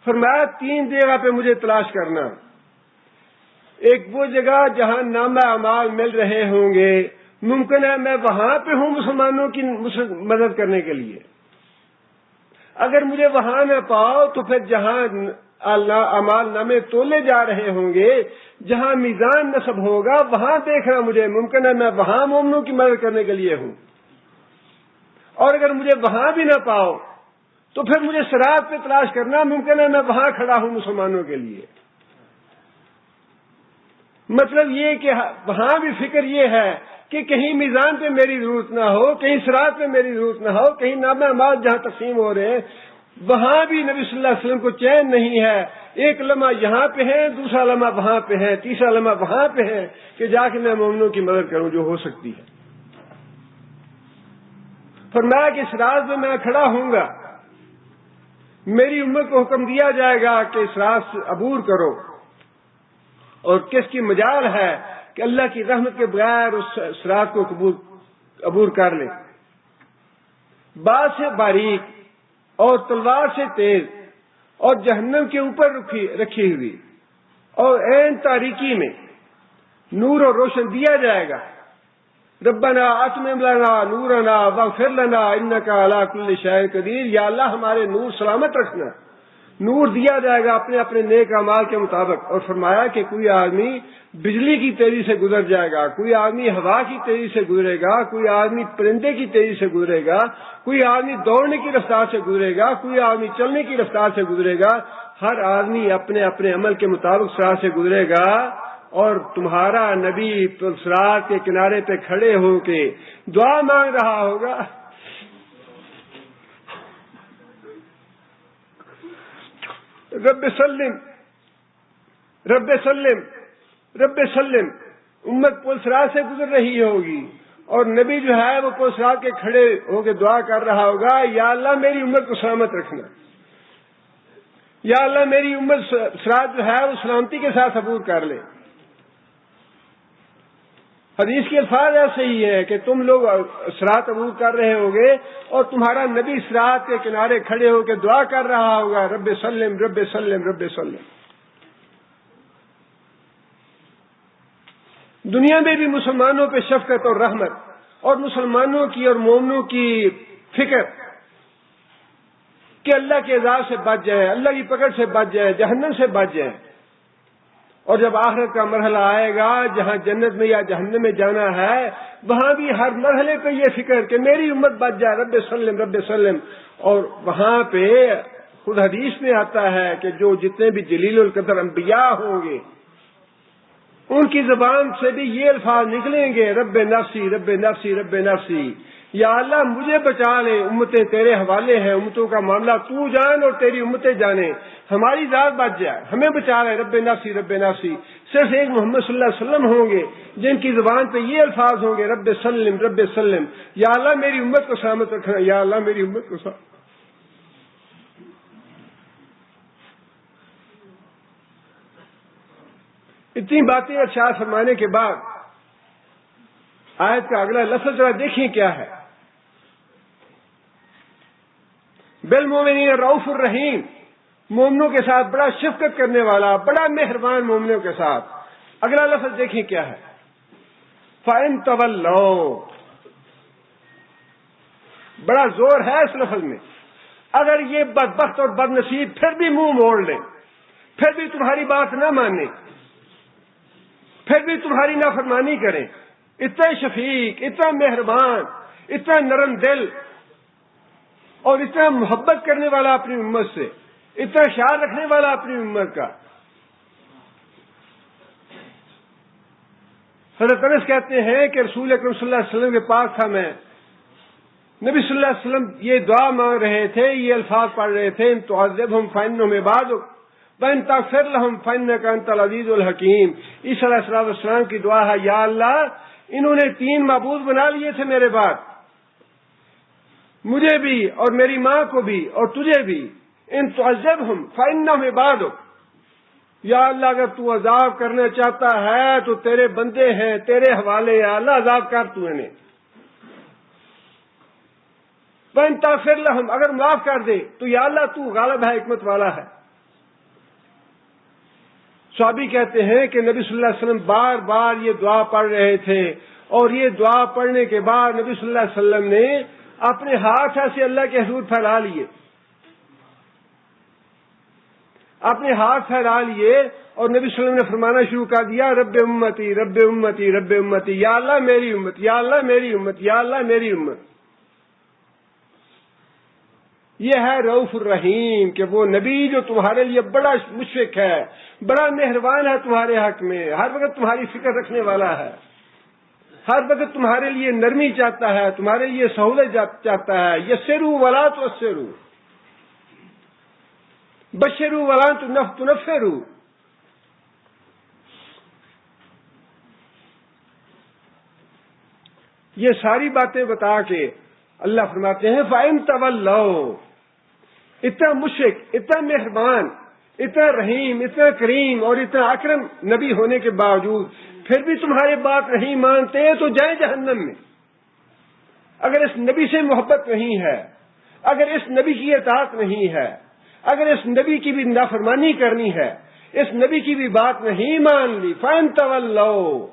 فرمایا 3 جگہ پہ مجھے تلاش کرنا۔ ایک وہ جگہ جہاں نامہ اعمال مل رہے ہوں گے، ممکن ہے میں وہاں پہ ہوں مسلمانوں کی مدد کرنے کے لیے۔ اگر مجھے وہاں نہ پاؤ تو پھر جہاں اعمال نامے تولے جا رہے ہوں گے، جہاں میزان نصب ہوگا وہاں دیکھنا مجھے، ممکن ہے میں وہاں مومنوں کی مدد کرنے کے لیے ہوں۔ اور اگر مجھے وہاں بھی نہ پاؤ تو پھر مجھے صراط پہ تلاش کرنا، ممکن ہے میں وہاں کھڑا ہوں مسلمانوں کے لیے۔ مطلب یہ کہ وہاں بھی فکر یہ ہے کہ کہیں میزان پہ میری ضرورت نہ ہو، کہیں صراط پہ میری ضرورت نہ ہو، کہیں نامہ اعمال جہاں تقسیم ہو رہے ہیں وہاں بھی نبی صلی اللہ علیہ وسلم کو چین نہیں ہے۔ ایک لمحہ یہاں پہ ہے، دوسرا لمحہ وہاں پہ ہے، تیسرا لمحہ وہاں پہ ہے کہ جا کے میں مومنوں کی مدد کروں جو ہو سکتی ہے۔ فرمایا کہ صراط پہ میں کھڑا ہوں گا، میری امت کو حکم دیا جائے گا کہ صراط سے عبور کرو، اور کس کی مجال ہے کہ اللہ کی رحمت کے بغیر اس صراط کو عبور کر لے۔ بال سے باریک اور تلوار سے تیز اور جہنم کے اوپر رکھی ہوئی اور عین تاریکی میں نور اور روشن دیا جائے گا۔ ربنا اتمم لنا نورنا واغفر لنا انک علی کل شیء قدیر، یا اللہ ہمارے نور سلامت رکھنا۔ نور دیا جائے گا اپنے اپنے نیک اعمال کے مطابق۔ اور فرمایا کہ کوئی آدمی بجلی کی تیزی سے گزر جائے گا، کوئی آدمی ہوا کی تیزی سے گزرے گا، کوئی آدمی پرندے کی تیزی سے گزرے گا، کوئی آدمی دوڑنے کی رفتار سے گزرے گا، کوئی آدمی چلنے کی رفتار سے گزرے گا۔ ہر آدمی اپنے اپنے عمل کے مطابق صراط سے گزرے گا، اور تمہارا نبی صراط کے کنارے پہ کھڑے ہو کے دعا مانگ رہا ہوگا، رب سلم رب سلم رب سلم۔ امت پل صراط سے گزر رہی ہوگی اور نبی جو ہے وہ پل صراط کے کھڑے ہو کے دعا کر رہا ہوگا، یا اللہ میری امت کو سلامت رکھنا، یا اللہ میری امت صراط جو ہے وہ سلامتی کے ساتھ عبور کر لے۔ حدیث کے الفاظ ایسے ہی ہے کہ تم لوگ صراط عبور کر رہے ہوگے اور تمہارا نبی صراط کے کنارے کھڑے ہو کے دعا کر رہا ہوگا، رب سلم رب سلم رب سلم۔ دنیا میں بھی مسلمانوں پہ شفقت اور رحمت اور مسلمانوں کی اور مومنوں کی فکر کہ اللہ کے عذاب سے بچ جائے، اللہ کی پکڑ سے بچ جائے، جہنم سے بچ جائے۔ اور جب آخرت کا مرحلہ آئے گا جہاں جنت میں یا جہنم میں جانا ہے، وہاں بھی ہر مرحلے پہ یہ فکر کہ میری امت بچ جائے، رب سلم رب سلم۔ اور وہاں پہ خود حدیث میں آتا ہے کہ جو جتنے بھی جلیل القدر انبیاء ہوں گے ان کی زبان سے بھی یہ الفاظ نکلیں گے، رب نفسی رب نفسی رب نفسی، یا اللہ مجھے بچا لے، امتیں تیرے حوالے ہیں، امتوں کا معاملہ تو جان اور تیری امتیں جانے، ہماری ذات بچ جائے، ہمیں بچا لے، رب نفسی رب نفسی۔ صرف ایک محمد صلی اللہ علیہ وسلم ہوں گے جن کی زبان پہ یہ الفاظ ہوں گے، رب سلم رب سلم، یا اللہ میری امت کو سلامت رکھنا، یا اللہ میری امت کو سلامت۔ اتنی باتیں ارشاد فرمانے کے بعد آیت کا اگلا لفظ ذرا دیکھیں کیا ہے، بالمومنین رؤوف الرحیم، مومنوں کے ساتھ بڑا شفقت کرنے والا، بڑا مہربان مومنوں کے ساتھ۔ اگلا لفظ دیکھیں کیا ہے، فَإِن تَوَلَّوْا، بڑا زور ہے اس لفظ میں۔ اگر یہ بدبخت اور بد نصیب پھر بھی منہ موڑ لیں، پھر بھی تمہاری بات نہ مانیں، پھر بھی تمہاری نافرمانی کریں، اتنا شفیق، اتنا مہربان، اتنا نرم دل اور اتنا محبت کرنے والا اپنی امت سے، اتنا خیال رکھنے والا اپنی امت کا۔ حضرت انس کہتے ہیں کہ رسول اکرم صلی اللہ علیہ وسلم کے پاس تھا میں، نبی صلی اللہ علیہ وسلم یہ دعا مانگ رہے تھے، یہ الفاظ پڑھ رہے تھے، ان تعذبہم فإنہم عبادک وإن تغفر لهم فإنک انت العزیز الحکیم۔ عیسیٰ علیہ السلام کی دعا ہے، یا اللہ انہوں نے 3 معبود بنا لیے تھے میرے بعد، مجھے بھی اور میری ماں کو بھی اور تجھے بھی، ان تعذبہم فإنہم عبادک، یا اللہ اگر تو عذاب کرنا چاہتا ہے تو تیرے بندے ہیں، تیرے حوالے ہیں، اللہ عذاب کر تو انہیں۔ وإن تغفر لهم، اگر معاف کر دے تو یا اللہ تو غالب ہے، حکمت والا ہے۔ صحابی کہتے ہیں کہ نبی صلی اللہ علیہ وسلم بار بار یہ دعا پڑھ رہے تھے، اور یہ دعا پڑھنے کے بعد نبی صلی اللہ علیہ وسلم نے اپنے ہاتھ ایسے اللہ کے حضور پھیلا لیے، اپنے ہاتھ پھیلا لیے، اور نبی صلی اللہ علیہ وسلم نے فرمانا شروع کر دیا، رب امتی رب امتی رب امتی، یا اللہ میری امت، یا اللہ میری امت، یا اللہ میری امت۔ یہ ہے رؤوف الرحیم کہ وہ نبی جو تمہارے لیے بڑا مشفق ہے، بڑا مہربان ہے تمہارے حق میں، ہر وقت تمہاری فکر رکھنے والا ہے، ہر وقت تمہارے لیے نرمی چاہتا ہے، تمہارے لیے سہولت چاہتا ہے۔ یسروا ولا تعسروا، بشروا ولا تنفروا۔ یہ ساری باتیں بتا کے اللہ فرماتے ہیں فَإِن تَوَلَّوْا، اتنا مشفق، اتنا مہربان، اتنا رحیم، اتنا کریم اور اتنا اکرم نبی ہونے کے باوجود پھر بھی تمہاری بات نہیں مانتے تو جائیں جہنم میں۔ اگر اس نبی سے محبت نہیں ہے، اگر اس نبی کی اطاعت نہیں ہے، اگر اس نبی کی بھی نافرمانی کرنی ہے، اس نبی کی بھی بات نہیں مان لی، فَإِن تَوَلَّوْا،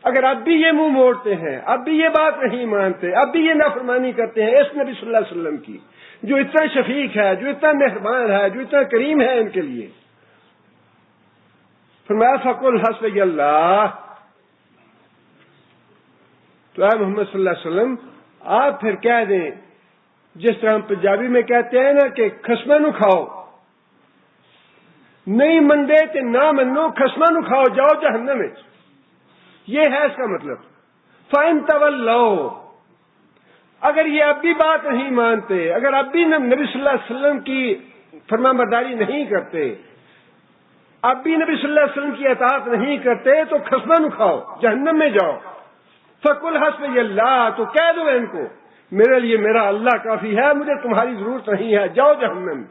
اگر اب بھی یہ منہ موڑتے ہیں، اب بھی یہ بات نہیں مانتے، اب بھی یہ نافرمانی کرتے ہیں اس نبی صلی اللہ علیہ وسلم کی، جو اتنا شفیق ہے، جو اتنا مہربان ہے، جو اتنا کریم ہے ان کے لیے، فرمایا فَقُلْ حَسْبِيَ اللَّهُ، تو اے محمد صلی اللہ علیہ وسلم آپ پھر کہہ دیں، جس طرح ہم پنجابی میں کہتے ہیں نا کہ خسمہ نو کھاؤ، نہیں مندے تے نہ منو، خسمہ نو کھاؤ، جاؤ جہنم میں۔ یہ ہے اس کا مطلب۔ فَإِن تَوَلَّوْا، اگر یہ اب بھی بات نہیں مانتے، اگر اب بھی نبی صلی اللہ علیہ وسلم کی فرمانبرداری نہیں کرتے، اب بھی نبی صلی اللہ علیہ وسلم کی اطاعت نہیں کرتے تو خسمہ نو کھاؤ، جہنم میں جاؤ۔ فَقُلْ حَسْبِيَ اللَّهُ، تو کہہ دو ان کو میرے لیے میرا اللہ کافی ہے، مجھے تمہاری ضرورت نہیں ہے، جاؤ جہنم۔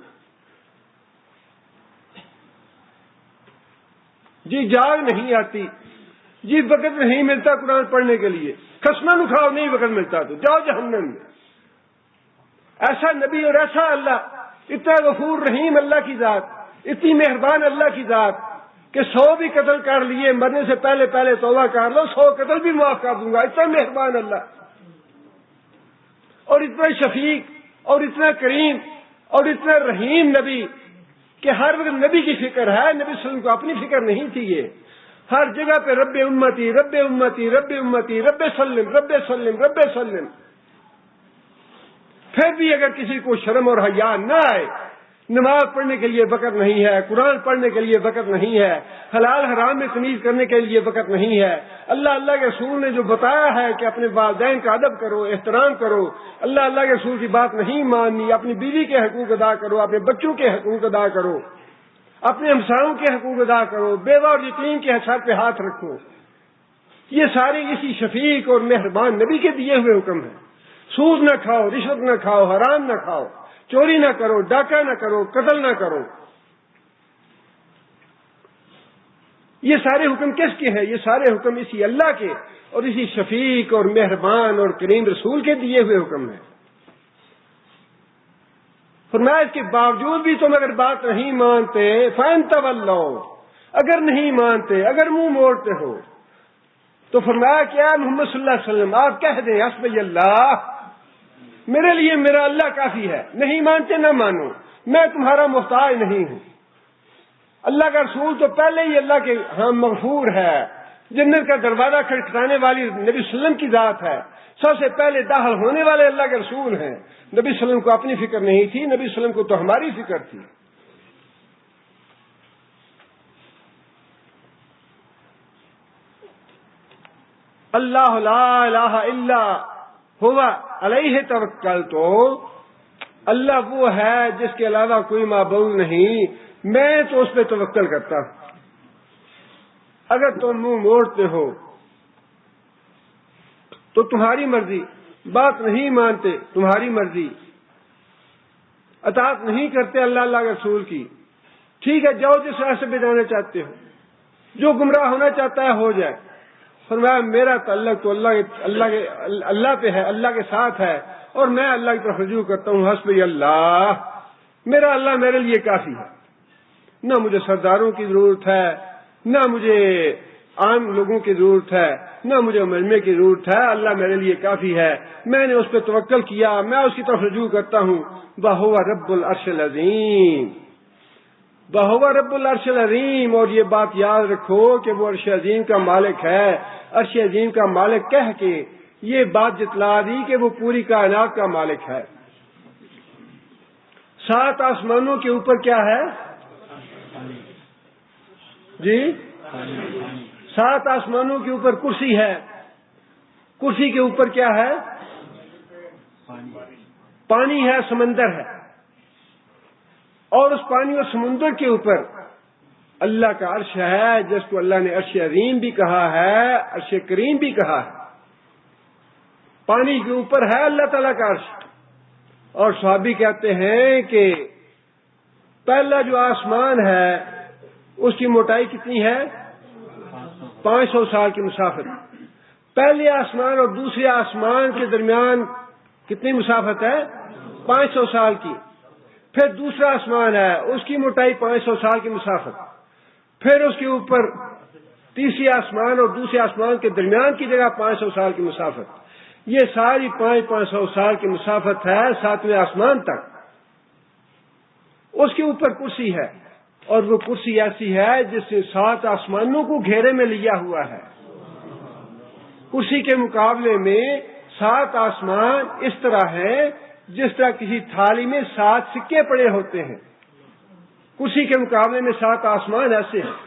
جی جاگ نہیں آتی جی وقت نہیں ملتا قرآن پڑھنے کے لیے، قسماں کھاؤ نہیں وقت ملتا تو جاؤ جہنم میں۔ ایسا نبی اور ایسا اللہ، اتنا غفور رحیم اللہ کی ذات، اتنی مہربان اللہ کی ذات کہ 100 بھی قتل کر لیے مرنے سے پہلے پہلے توبہ کر لو 100 قتل بھی معاف کر دوں گا، اتنا مہربان اللہ، اور اتنا شفیق اور اتنا کریم اور اتنا رحیم نبی کہ ہر وقت نبی کی فکر ہے۔ نبی صلی اللہ علیہ وسلم کو اپنی فکر نہیں تھی، یہ ہر جگہ پہ رب امتی رب امتی رب امتی رب سلم رب سلم رب سلم۔ پھر بھی اگر کسی کو شرم اور حیا نہ آئے، نماز پڑھنے کے لیے وقت نہیں ہے، قرآن پڑھنے کے لیے وقت نہیں ہے، حلال حرام میں تمیز کرنے کے لیے وقت نہیں ہے، اللہ کے رسول نے جو بتایا ہے کہ اپنے والدین کا ادب کرو، احترام کرو، اللہ کے رسول کی بات نہیں ماننی، اپنی بیوی کے حقوق ادا کرو، اپنے بچوں کے حقوق ادا کرو، اپنے ہمسایوں کے حقوق ادا کرو، بیوہ اور یتیم کے سر پہ ہاتھ رکھو، یہ سارے اسی شفیق اور مہربان نبی کے دیے ہوئے حکم ہیں۔ سود نہ کھاؤ، رشوت نہ کھاؤ، حرام نہ کھاؤ، چوری نہ کرو، ڈاکہ نہ کرو، قتل نہ کرو۔ یہ سارے حکم کس کے ہیں؟ یہ سارے حکم اسی اللہ کے اور اسی شفیق اور مہربان اور کریم رسول کے دیے ہوئے حکم ہیں۔ فرمایا اس کے باوجود بھی تم اگر بات نہیں مانتے فَإِن تَوَلَّوْا، اگر نہیں مانتے، اگر منہ موڑتے ہو تو فرمایا کیا محمد صلی اللہ علیہ وسلم آپ کہہ دیں حسبی اللہ، میرے لیے میرا اللہ کافی ہے، نہیں مانتے نہ مانو، میں تمہارا محتاج نہیں ہوں۔ اللہ کا رسول تو پہلے ہی اللہ کے ہاں مغفور ہے، جنت کا دروازہ کھٹکھٹانے والی نبی صلی اللہ علیہ وسلم کی ذات ہے، سب سے پہلے داخل ہونے والے اللہ کے رسول ہیں۔ نبی صلی اللہ علیہ وسلم کو اپنی فکر نہیں تھی، نبی صلی اللہ علیہ وسلم کو تو ہماری فکر تھی۔ اللہ لا الہ الا ہوا علیہ توکلت، اللہ وہ ہے جس کے علاوہ کوئی معبود نہیں، میں تو اس پہ توکل کرتا ہوں۔ اگر تم منہ موڑتے ہو تو تمہاری مرضی، بات نہیں مانتے تمہاری مرضی، اطاعت نہیں کرتے اللہ کے رسول کی، ٹھیک ہے جاؤ جس راستے پہ جانا چاہتے ہو، جو گمراہ ہونا چاہتا ہے ہو جائے۔ فرمایا میرا تعلق تو اللہ پہ ہے، اللہ کے ساتھ ہے، اور میں اللہ کی طرف رجوع کرتا ہوں، حسبی اللہ، میرا اللہ میرے لیے کافی ہے، نہ مجھے سرداروں کی ضرورت ہے، نہ مجھے عام لوگوں کی ضرورت ہے، نہ مجھے مجمع کی ضرورت ہے، اللہ میرے لیے کافی ہے، میں نے اس پہ توکل کیا، میں اس کی طرف رجوع کرتا ہوں۔ وَهُوَ رب العرش العظیم، وَهُوَ رب العرش العظیم، اور یہ بات یاد رکھو کہ وہ عرش عظیم کا مالک ہے۔ عرش عظیم کا مالک کہہ کے یہ بات جتلا دی کہ وہ پوری کائنات کا مالک ہے۔ 7 آسمانوں کے اوپر کیا ہے جی؟ 7 آسمانوں کے اوپر کرسی ہے، کرسی کے اوپر کیا ہے؟ پانی ہے، سمندر ہے، اور اس پانی اور سمندر کے اوپر اللہ کا عرش ہے، جس کو اللہ نے عرش عظیم بھی کہا ہے، عرش کریم بھی کہا ہے۔ پانی کے اوپر ہے اللہ تعالیٰ کا عرش، اور صحابی کہتے ہیں کہ پہلا جو آسمان ہے اس کی موٹائی کتنی ہے؟ 500 سال کی مسافت۔ پہلے آسمان اور دوسرے آسمان کے درمیان کتنی مسافت ہے؟ 500 سال کی۔ پھر دوسرا آسمان ہے، اس کی موٹائی 500 سال کی مسافت۔ پھر اس کے اوپر تیسری آسمان اور دوسرے آسمان کے درمیان کی جگہ 500 سال کی مسافت۔ یہ ساری 500 سال کی مسافت ہے 7ویں آسمان تک۔ اس کے اوپر کرسی ہے، اور وہ کرسی ایسی ہے جس نے 7 آسمانوں کو گھیرے میں لیا ہوا ہے۔ کرسی کے مقابلے میں 7 آسمان اس طرح ہے جس طرح کسی تھالی میں 7 سکے پڑے ہوتے ہیں، کرسی کے مقابلے میں 7 آسمان ایسے ہیں۔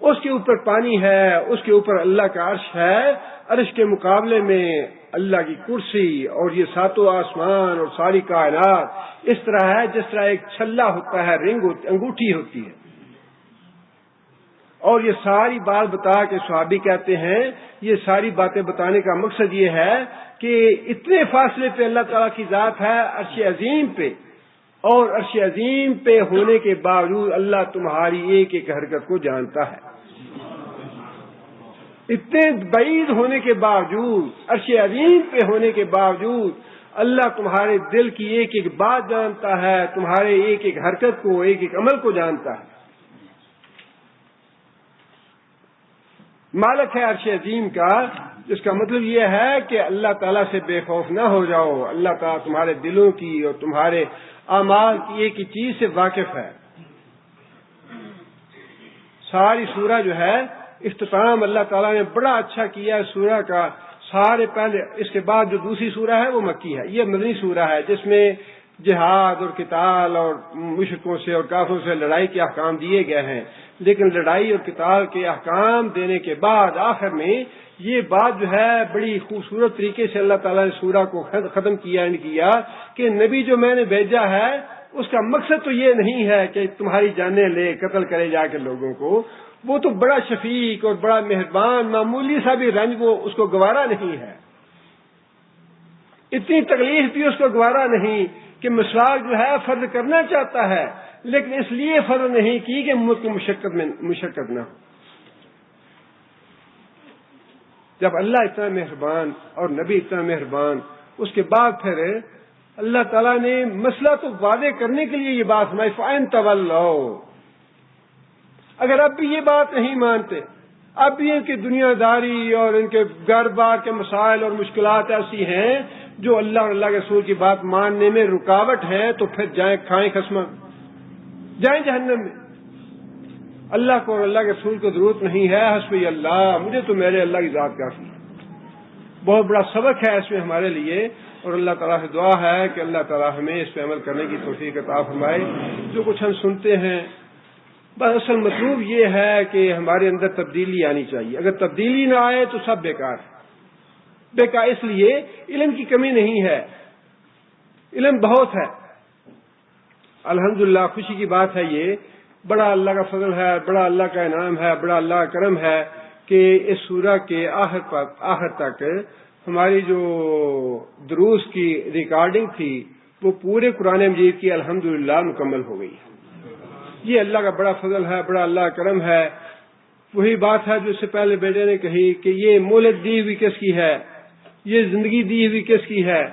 اس کے اوپر پانی ہے، اس کے اوپر اللہ کا عرش ہے، عرش کے مقابلے میں اللہ کی کرسی، اور یہ 7 آسمان اور ساری کائنات اس طرح ہے جس طرح ایک چھلا ہوتا ہے، رنگ انگوٹھی ہوتی ہے۔ اور یہ ساری بات بتا کے صحابی کہتے ہیں، یہ ساری باتیں بتانے کا مقصد یہ ہے کہ اتنے فاصلے پہ اللہ تعالیٰ کی ذات ہے عرش عظیم پہ، اور عرش عظیم پہ ہونے کے باوجود اللہ تمہاری ایک ایک حرکت کو جانتا ہے۔ اتنے بعید ہونے کے باوجود، عرش عظیم پہ ہونے کے باوجود اللہ تمہارے دل کی ایک ایک بات جانتا ہے، تمہارے ایک ایک حرکت کو، ایک ایک عمل کو جانتا ہے. مالک ہے عرش عظیم کا، جس کا مطلب یہ ہے کہ اللہ تعالیٰ سے بے خوف نہ ہو جاؤ. اللہ تعالیٰ تمہارے دلوں کی اور تمہارے اعمال کی ایک ایک چیز سے واقف ہے. ساری سورہ جو ہے، اختتام اللہ تعالیٰ نے بڑا اچھا کیا ہے سورہ کا. سارے پہلے، اس کے بعد جو دوسری سورہ ہے وہ مکی ہے، یہ مدنی سورہ ہے جس میں جہاد اور قتال اور مشرکوں سے اور کافروں سے لڑائی کے احکام دیے گئے ہیں. لیکن لڑائی اور قتال کے احکام دینے کے بعد آخر میں یہ بات جو ہے بڑی خوبصورت طریقے سے اللہ تعالیٰ نے سورہ کو ختم کیا کہ نبی جو میں نے بھیجا ہے اس کا مقصد تو یہ نہیں ہے کہ تمہاری جانیں لے، قتل کرے جا کے لوگوں کو. وہ تو بڑا شفیق اور بڑا مہربان، معمولی سا بھی رنج وہ اس کو گوارا نہیں ہے، اتنی تکلیف بھی اس کو گوارا نہیں کہ مسواک جو ہے فرض کرنا چاہتا ہے، لیکن اس لیے فرض نہیں کی کہ مجھ کو مشقت نہ ہو. جب اللہ اتنا مہربان اور نبی اتنا مہربان، اس کے بعد پھر اللہ تعالیٰ نے مسئلہ تو واضح کرنے کے لیے یہ بات فرمائی، فَإِن تَوَلَّوْا. اگر اب بھی یہ بات نہیں مانتے، اب بھی ان کی دنیا داری اور ان کے گھر بار کے مسائل اور مشکلات ایسی ہیں جو اللہ اور اللہ کے رسول کی بات ماننے میں رکاوٹ ہے، تو پھر جائیں کھائیں خصمہ، جائیں جہنم میں. اللہ کو اور اللہ کے رسول کو ضرورت نہیں ہے حسبی اللہ، مجھے تو میرے اللہ کی ذات کافی ہے. بہت بڑا سبق ہے اس میں ہمارے لیے، اور اللہ تعالیٰ سے دعا ہے کہ اللہ تعالیٰ ہمیں اس پہ عمل کرنے کی توفیق عطا فرمائے. جو کچھ ہم سنتے ہیں بس اصل مطلوب یہ ہے کہ ہمارے اندر تبدیلی آنی چاہیے. اگر تبدیلی نہ آئے تو سب بیکار ہے. بیکار اس لیے علم کی کمی نہیں ہے، علم بہت ہے. الحمدللہ خوشی کی بات ہے، یہ بڑا اللہ کا فضل ہے، بڑا اللہ کا انعام ہے، بڑا اللہ کا کرم ہے کہ اس سورہ کے آخر تک ہماری جو دروس کی ریکارڈنگ تھی وہ پورے قرآن مجید کی الحمدللہ مکمل ہو گئی. یہ اللہ کا بڑا فضل ہے، بڑا اللہ کا کرم ہے. وہی بات ہے جو اس سے پہلے بیٹے نے کہی کہ یہ مہلت دی ہوئی کس کی ہے، یہ زندگی دی ہوئی کس کی ہے،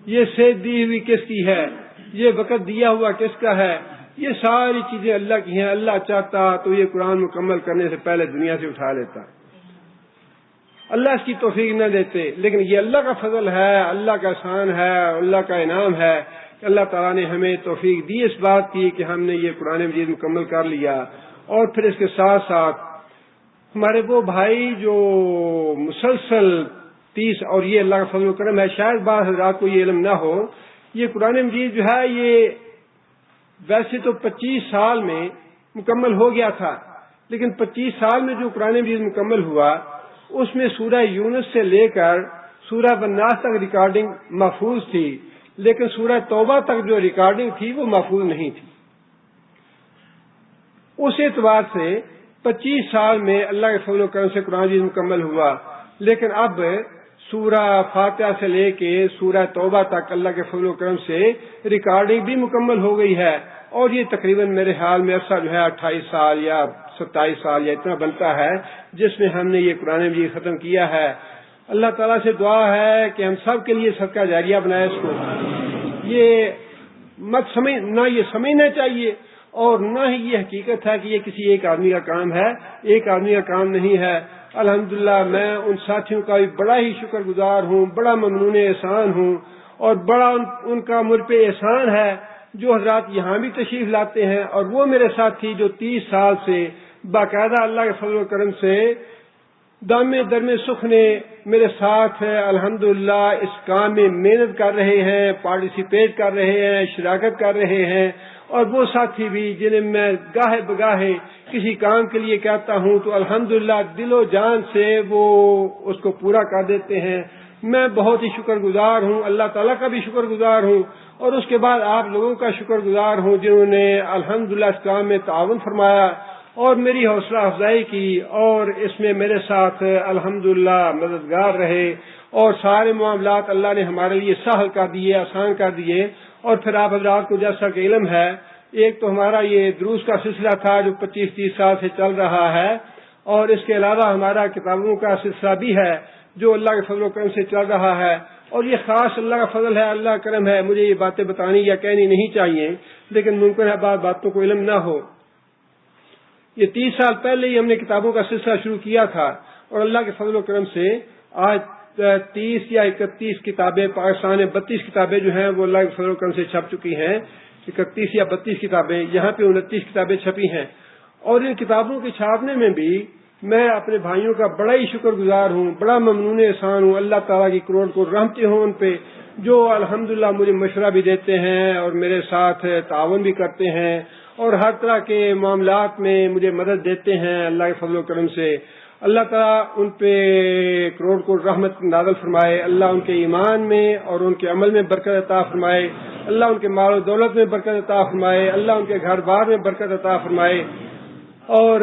یہ صحت دی ہوئی کس کی ہے، یہ وقت دیا ہوا کس کا ہے. یہ ساری چیزیں اللہ کی ہیں. اللہ چاہتا تو یہ قرآن مکمل کرنے سے پہلے دنیا سے اٹھا لیتا، اللہ اس کی توفیق نہ دیتے. لیکن یہ اللہ کا فضل ہے، اللہ کا احسان ہے، اللہ کا انعام ہے کہ اللہ تعالیٰ نے ہمیں توفیق دی اس بات کی کہ ہم نے یہ قرآن مجید مکمل کر لیا. اور پھر اس کے ساتھ ساتھ ہمارے وہ بھائی جو مسلسل 30 اور یہ اللہ کا فضل و کرم ہے، شاید بعض حضرات کو یہ علم نہ ہو، یہ قرآن مجید جو ہے یہ ویسے تو 25 سال میں مکمل ہو گیا تھا، لیکن 25 سال میں جو قرآن مجید مکمل ہوا اس میں سورہ یونس سے لے کر سورہ الناس تک ریکارڈنگ محفوظ تھی، لیکن سورہ توبہ تک جو ریکارڈنگ تھی وہ محفوظ نہیں تھی. اس اعتبار سے 25 سال میں اللہ کے فضل و کرم سے قرآن مجید مکمل ہوا. لیکن اب سورہ فاتحہ سے لے کے سورہ توبہ تک اللہ کے فضل و کرم سے ریکارڈنگ بھی مکمل ہو گئی ہے، اور یہ تقریباً میرے خیال میں عرصہ جو ہے 28 سال یا 27 سال یا اتنا بنتا ہے جس میں ہم نے یہ قرآن مجید ختم کیا ہے. اللہ تعالیٰ سے دعا ہے کہ ہم سب کے لیے صدقہ جاریہ بنائے اس کو. یہ نہ یہ سمجھنا چاہیے اور نہ ہی یہ حقیقت ہے کہ یہ کسی ایک آدمی کا کام ہے، ایک آدمی کا کام نہیں ہے. الحمدللہ میں ان ساتھیوں کا بھی بڑا ہی شکر گزار ہوں، بڑا ممنون احسان ہوں، اور بڑا ان کا مجھ پہ احسان ہے جو حضرات یہاں بھی تشریف لاتے ہیں، اور وہ میرے ساتھی جو 30 سال سے باقاعدہ اللہ کے فضل و کرم سے دامے درمے سخنے میرے ساتھ ہے. الحمدللہ اس کام میں محنت کر رہے ہیں، پارٹیسپیٹ کر رہے ہیں، شراکت کر رہے ہیں. اور وہ ساتھی بھی جنہیں میں گاہے بگاہے کسی کام کے لیے کہتا ہوں تو الحمدللہ دل و جان سے وہ اس کو پورا کر دیتے ہیں. میں بہت ہی شکر گزار ہوں، اللہ تعالیٰ کا بھی شکر گزار ہوں، اور اس کے بعد آپ لوگوں کا شکر گزار ہوں جنہوں نے الحمدللہ اس کام میں تعاون فرمایا اور میری حوصلہ افزائی کی، اور اس میں میرے ساتھ الحمدللہ مددگار رہے، اور سارے معاملات اللہ نے ہمارے لیے سہل کر دیے، آسان کر دیے. اور پھر آپ حضرات کو جیسا کہ علم ہے، ایک تو ہمارا یہ دروس کا سلسلہ تھا جو 25-30 سال سے چل رہا ہے، اور اس کے علاوہ ہمارا کتابوں کا سلسلہ بھی ہے جو اللہ کے فضل و کرم سے چل رہا ہے، اور یہ خاص اللہ کا فضل ہے، اللہ کا کرم ہے۔ مجھے یہ باتیں بتانی یا کہنی نہیں چاہیے، لیکن ممکن ہے بعض باتوں کو علم نہ ہو۔ یہ 30 سال پہلے ہی ہم نے کتابوں کا سلسلہ شروع کیا تھا، اور اللہ کے فضل و کرم سے آج 30 یا 31 کتابیں پاکستان میں 32 کتابیں جو ہیں وہ اللہ کے فضل و کرم سے چھپ چکی ہیں۔ 31 یا 32 کتابیں، یہاں پہ 29 کتابیں چھپی ہیں، اور ان کتابوں کے چھاپنے میں بھی میں اپنے بھائیوں کا بڑا ہی شکر گزار ہوں، بڑا ممنون احسان ہوں۔ اللہ تعالیٰ کی کروڑ کو رحمتیں ہوں ان پہ، جو الحمدللہ مجھے مشورہ بھی دیتے ہیں اور میرے ساتھ تعاون بھی کرتے ہیں، اور ہر طرح کے معاملات میں مجھے مدد دیتے ہیں اللہ کے فضل و کرم سے۔ اللہ تعالیٰ ان پہ کروڑ کو رحمت نازل فرمائے، اللہ ان کے ایمان میں اور ان کے عمل میں برکت عطا فرمائے، اللہ ان کے مال و دولت میں برکت عطا فرمائے، اللہ ان کے گھر بار میں برکت عطا فرمائے۔ اور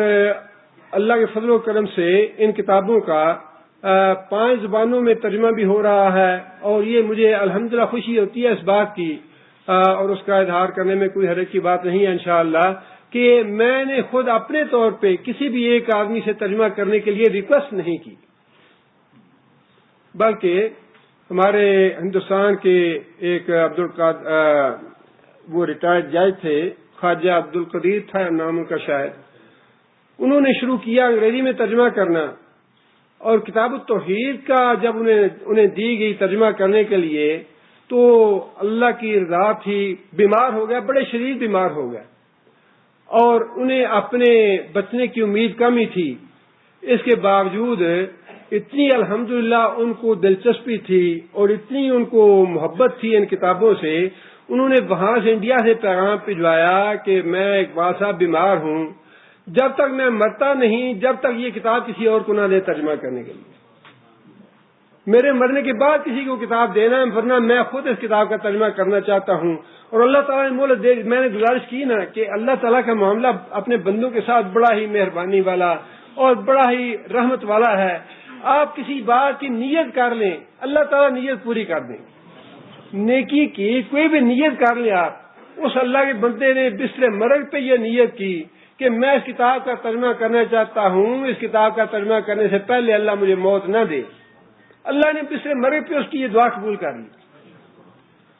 اللہ کے فضل و کرم سے ان کتابوں کا 5 زبانوں میں ترجمہ بھی ہو رہا ہے، اور یہ مجھے الحمدللہ خوشی ہوتی ہے اس بات کی، اور اس کا اظہار کرنے میں کوئی حرج کی بات نہیں ہے انشاءاللہ، کہ میں نے خود اپنے طور پہ کسی بھی ایک آدمی سے ترجمہ کرنے کے لیے ریکویسٹ نہیں کی، بلکہ ہمارے ہندوستان کے ایک وہ ریٹائرڈ جج تھے، خواجہ عبد القدیر تھا نام ان کا شاید، انہوں نے شروع کیا انگریزی میں ترجمہ کرنا، اور کتاب التوحید کا جب انہیں دی گئی ترجمہ کرنے کے لیے تو اللہ کی رضا تھی، بیمار ہو گیا، بڑے شدید بیمار ہو گیا، اور انہیں اپنے بچنے کی امید کم ہی تھی۔ اس کے باوجود اتنی الحمدللہ ان کو دلچسپی تھی اور اتنی ان کو محبت تھی ان کتابوں سے، انہوں نے وہاں سے انڈیا سے پیغام بھجوایا کہ میں اقبال صاحب بیمار ہوں، جب تک میں مرتا نہیں جب تک یہ کتاب کسی اور کو نہ دے ترجمہ کرنے کے لیے، میرے مرنے کے بعد کسی کو کتاب دینا ہے، ورنہ میں خود اس کتاب کا ترجمہ کرنا چاہتا ہوں۔ اور اللہ تعالیٰ نے مہلت دے، میں نے گزارش کی نا کہ اللہ تعالیٰ کا معاملہ اپنے بندوں کے ساتھ بڑا ہی مہربانی والا اور بڑا ہی رحمت والا ہے۔ آپ کسی بات کی نیت کر لیں، اللہ تعالیٰ نیت پوری کر دیں، نیکی کی کوئی بھی نیت کر لیں آپ۔ اس اللہ کے بندے نے بستر مرگ پہ یہ نیت کی کہ میں اس کتاب کا ترجمہ کرنا چاہتا ہوں، اس کتاب کا ترجمہ کرنے سے پہلے اللہ مجھے موت نہ دے۔ اللہ نے بستر مرگ پہ اس کی یہ دعا قبول کر لی،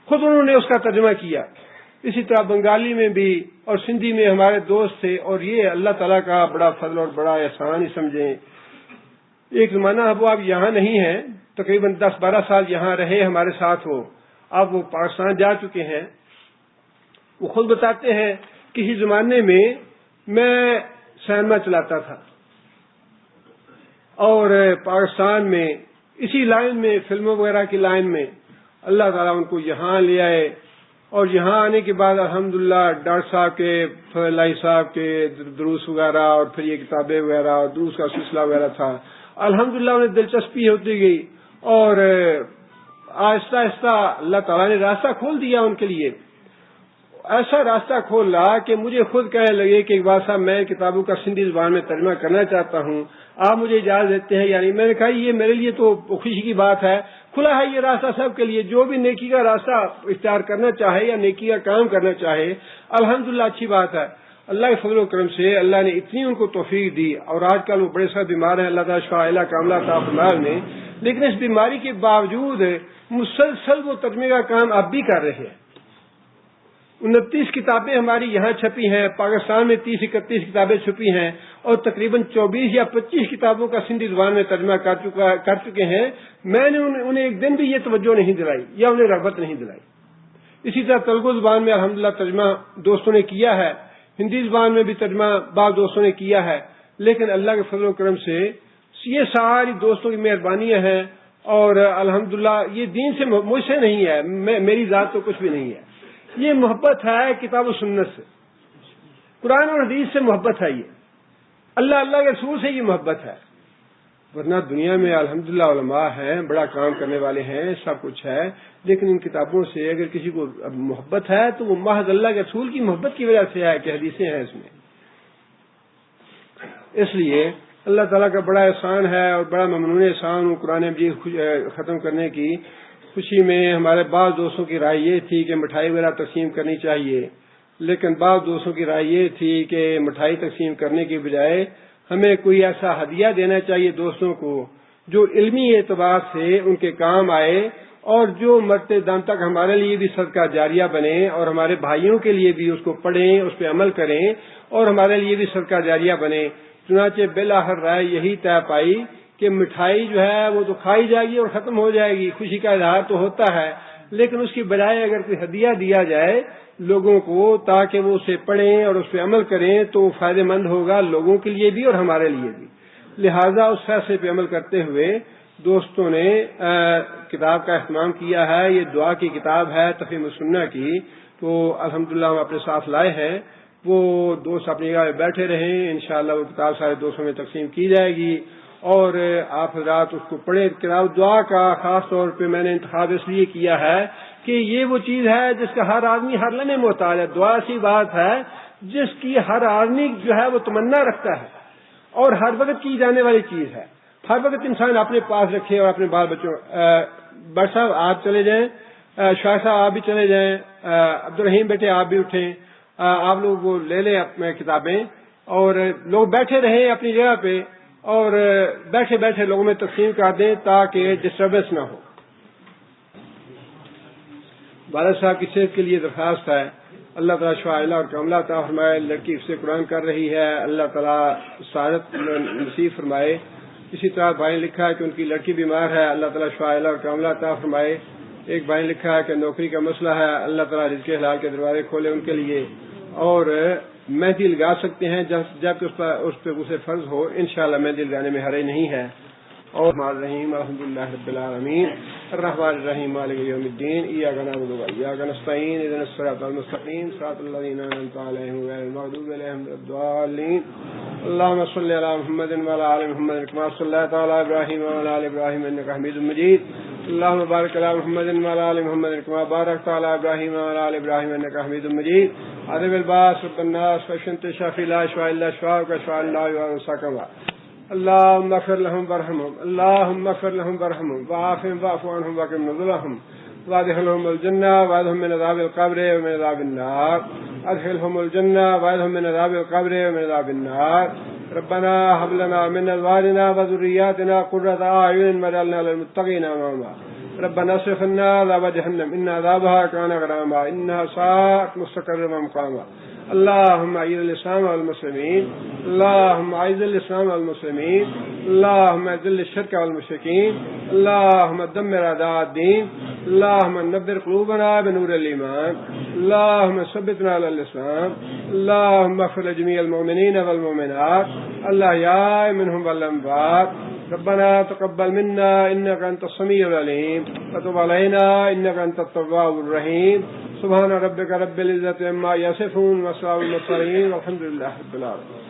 خود انہوں نے اس کا ترجمہ کیا۔ اسی طرح بنگالی میں بھی اور سندھی میں ہمارے دوست تھے، اور یہ اللہ تعالیٰ کا بڑا فضل اور بڑا احسان ہی سمجھیں۔ ایک زمانہ اب وہ اب یہاں نہیں ہیں، تقریباً 10-12 سال یہاں رہے ہمارے ساتھ ہو، اب وہ پاکستان جا چکے ہیں۔ وہ خود بتاتے ہیں کسی زمانے میں میں سینما چلاتا تھا، اور پاکستان میں اسی لائن میں فلموں وغیرہ کی لائن میں اللہ تعالیٰ ان کو یہاں لے آئے، اور یہاں آنے کے بعد الحمدللہ ڈاکٹر صاحب کے فضل صاحب کے دروس وغیرہ اور پھر یہ کتابیں وغیرہ اور دروس کا سلسلہ وغیرہ تھا، الحمدللہ انہیں دلچسپی ہوتی گئی، اور آہستہ آہستہ اللہ تعالیٰ نے راستہ کھول دیا ان کے لیے، ایسا راستہ کھولا کہ مجھے خود کہنے لگے کہ اقبال صاحب میں کتابوں کا سندھی زبان میں ترجمہ کرنا چاہتا ہوں، آپ مجھے اجازت دیتے ہیں؟ یعنی میں نے کہا یہ میرے لیے تو خوشی کی بات ہے، کھلا ہے یہ راستہ سب کے لیے، جو بھی نیکی کا راستہ اختیار کرنا چاہے یا نیکی کا کام کرنا چاہے، الحمدللہ اچھی بات ہے۔ اللہ کے فضل و کرم سے اللہ نے اتنی ان کو توفیق دی، اور آج کل وہ بڑے سخت بیمار ہیں، اللہ تعالیٰ شفا عاجلہ کاملہ عطا فرمائے، لیکن اس بیماری کے باوجود مسلسل وہ ترجمے کا کام اب بھی کر رہے ہیں۔ 29 کتابیں ہماری یہاں چھپی ہیں، پاکستان میں 30-31 کتابیں چھپی ہیں، اور تقریباً 24 یا 25 کتابوں کا سندھی زبان میں ترجمہ کر چکے ہیں۔ میں نے انہیں ایک دن بھی یہ توجہ نہیں دلائی یا انہیں رغبت نہیں دلائی۔ اسی طرح تلگو زبان میں الحمدللہ ترجمہ دوستوں نے کیا ہے، ہندی زبان میں بھی ترجمہ بعض دوستوں نے کیا ہے، لیکن اللہ کے فضل و کرم سے یہ ساری دوستوں کی مہربانیاں ہیں، اور الحمدللہ یہ دین سے مجھ سے نہیں ہے، میری ذات تو کچھ بھی نہیں ہے، یہ محبت ہے کتاب و سنت سے، قرآن اور حدیث سے محبت ہے، یہ اللہ کے رسول سے یہ محبت ہے۔ ورنہ دنیا میں الحمدللہ علماء ہیں، بڑا کام کرنے والے ہیں، سب کچھ ہے، لیکن ان کتابوں سے اگر کسی کو محبت ہے تو وہ محض اللہ کے رسول کی محبت کی وجہ سے ہے کہ حدیثیں ہیں اس میں۔ اس لیے اللہ تعالیٰ کا بڑا احسان ہے اور بڑا ممنون احسان ہوں۔ قرآن مجید ختم کرنے کی خوشی میں ہمارے بعض دوستوں کی رائے یہ تھی کہ مٹھائی وغیرہ تقسیم کرنی چاہیے، لیکن بعض دوستوں کی رائے یہ تھی کہ مٹھائی تقسیم کرنے کے بجائے ہمیں کوئی ایسا ہدیہ دینا چاہیے دوستوں کو جو علمی اعتبار سے ان کے کام آئے اور جو مرتے دم تک ہمارے لیے بھی صدقہ جاریہ بنے اور ہمارے بھائیوں کے لیے بھی اس کو پڑھیں، اس پہ عمل کریں اور ہمارے لیے بھی صدقہ جاریہ بنے۔ چنانچہ بالآخر رائے یہی طے پائی کہ مٹھائی جو ہے وہ تو کھائی جائے گی اور ختم ہو جائے گی، خوشی کا اظہار تو ہوتا ہے، لیکن اس کی بجائے اگر کوئی ہدیہ دیا جائے لوگوں کو تاکہ وہ اسے پڑھیں اور اس پہ عمل کریں تو فائدہ مند ہوگا لوگوں کے لیے بھی اور ہمارے لیے بھی۔ لہذا اس فیصلے پہ عمل کرتے ہوئے دوستوں نے کتاب کا اہتمام کیا ہے۔ یہ دعا کی کتاب ہے تفہیم السنہ کی، تو الحمدللہ ہم اپنے ساتھ لائے ہیں۔ وہ دوست اپنی جگہ میں بیٹھے رہیں، انشاءاللہ وہ کتاب سارے دوستوں میں تقسیم کی جائے گی اور آپ حضرات اس کو پڑھیں۔ کتاب دعا کا خاص طور پہ میں نے انتخاب اس لیے کیا ہے کہ یہ وہ چیز ہے جس کا ہر آدمی ہر لمحے محتاج ہے۔ دعا ایسی بات ہے جس کی ہر آدمی جو ہے وہ تمنا رکھتا ہے اور ہر وقت کی جانے والی چیز ہے۔ ہر وقت انسان اپنے پاس رکھے اور اپنے بال بچوں۔ بٹ صاحب آپ چلے جائیں، شاہ صاحب آپ بھی چلے جائیں، عبدالرحیم بیٹے آپ بھی اٹھیں، آپ لوگ وہ لے لیں اپنے کتابیں اور لوگ بیٹھے رہیں اپنی جگہ پہ اور بیٹھے بیٹھے لوگوں میں تقسیم کر دیں تاکہ ڈسٹربنس نہ ہو۔ والد صاحب کی صحت کے لیے درخواست ہے، اللہ تعالیٰ شفا عاجلہ اور کاملہ عطا فرمائے۔ لڑکی اس سے قرآن کر رہی ہے، اللہ تعالیٰ سعادت نصیب فرمائے۔ اسی طرح بھائی نے لکھا ہے کہ ان کی لڑکی بیمار ہے، اللہ تعالیٰ شفا عاجلہ اور کاملہ عطا فرمائے۔ ایک بھائی نے لکھا ہے کہ نوکری کا مسئلہ ہے، اللہ تعالیٰ رزق حلال کے دروازے کھولے ان کے لیے، اور مہندی لگا سکتے ہیں جبکہ اس پہ اسے فرض ہو، انشاءاللہ مہندی لگانے میں حرج نہیں ہے۔ اور الرحمن الرحیم الحمدللہ رب العالمین الرحمن الرحیم مالک یوم الدین ایاک نعبد و ایاک نستعین اهدنا الصراط المستقیم صراط الذین انعمت علیہم غیر المغضوب علیہم ولا الضالین اللهم صل علی محمد وعلى آل محمد كما صليت على ابراہیم وعلى آل ابراہیم انک حمید مجید اللهم بارک علی محمد وعلى آل محمد كما بارکت علی ابراہیم وعلى آل ابراہیم انک حمید مجید عذب الباس رب الناس واشفِ شافی لا شفاء الا شفاءک شفاء لا يغادر سقما اللهم اغفر لهم وارحمهم اللهم اغفر لهم وارحمهم وعافهم واعف عنهم واكرم نزلهم وادخلهم الجنة وادخلهم من عذاب القبر ومن عذاب النار ادخلهم الجنة وادخلهم من عذاب القبر ومن عذاب النار ربنا هب لنا من ازواجنا وذرياتنا قرة اعين واجعلنا للمتقين اماما ربنا اصرف عنا عذاب جهنم ان عذابها كان غراما انها ساءت مستقرا ومقاما اللهم اعز الاسلام والمسلمين اللهم اعز الاسلام والمسلمين اللهم اذل الشرك والمشركين اللهم دمر اعداء الدين اللهم نبر قلوبنا بنور الايمان اللهم ثبتنا على الاسلام اللهم اغفر لجميع المؤمنين والمؤمنات الاحياء منهم والاموات ربنا تقبل منا انك انت السميع العليم وتب علينا انك انت التواب الرحيم سبحان ربك رب العزة عما يصفون وسلام على المرسلين والحمد لله رب العالمين.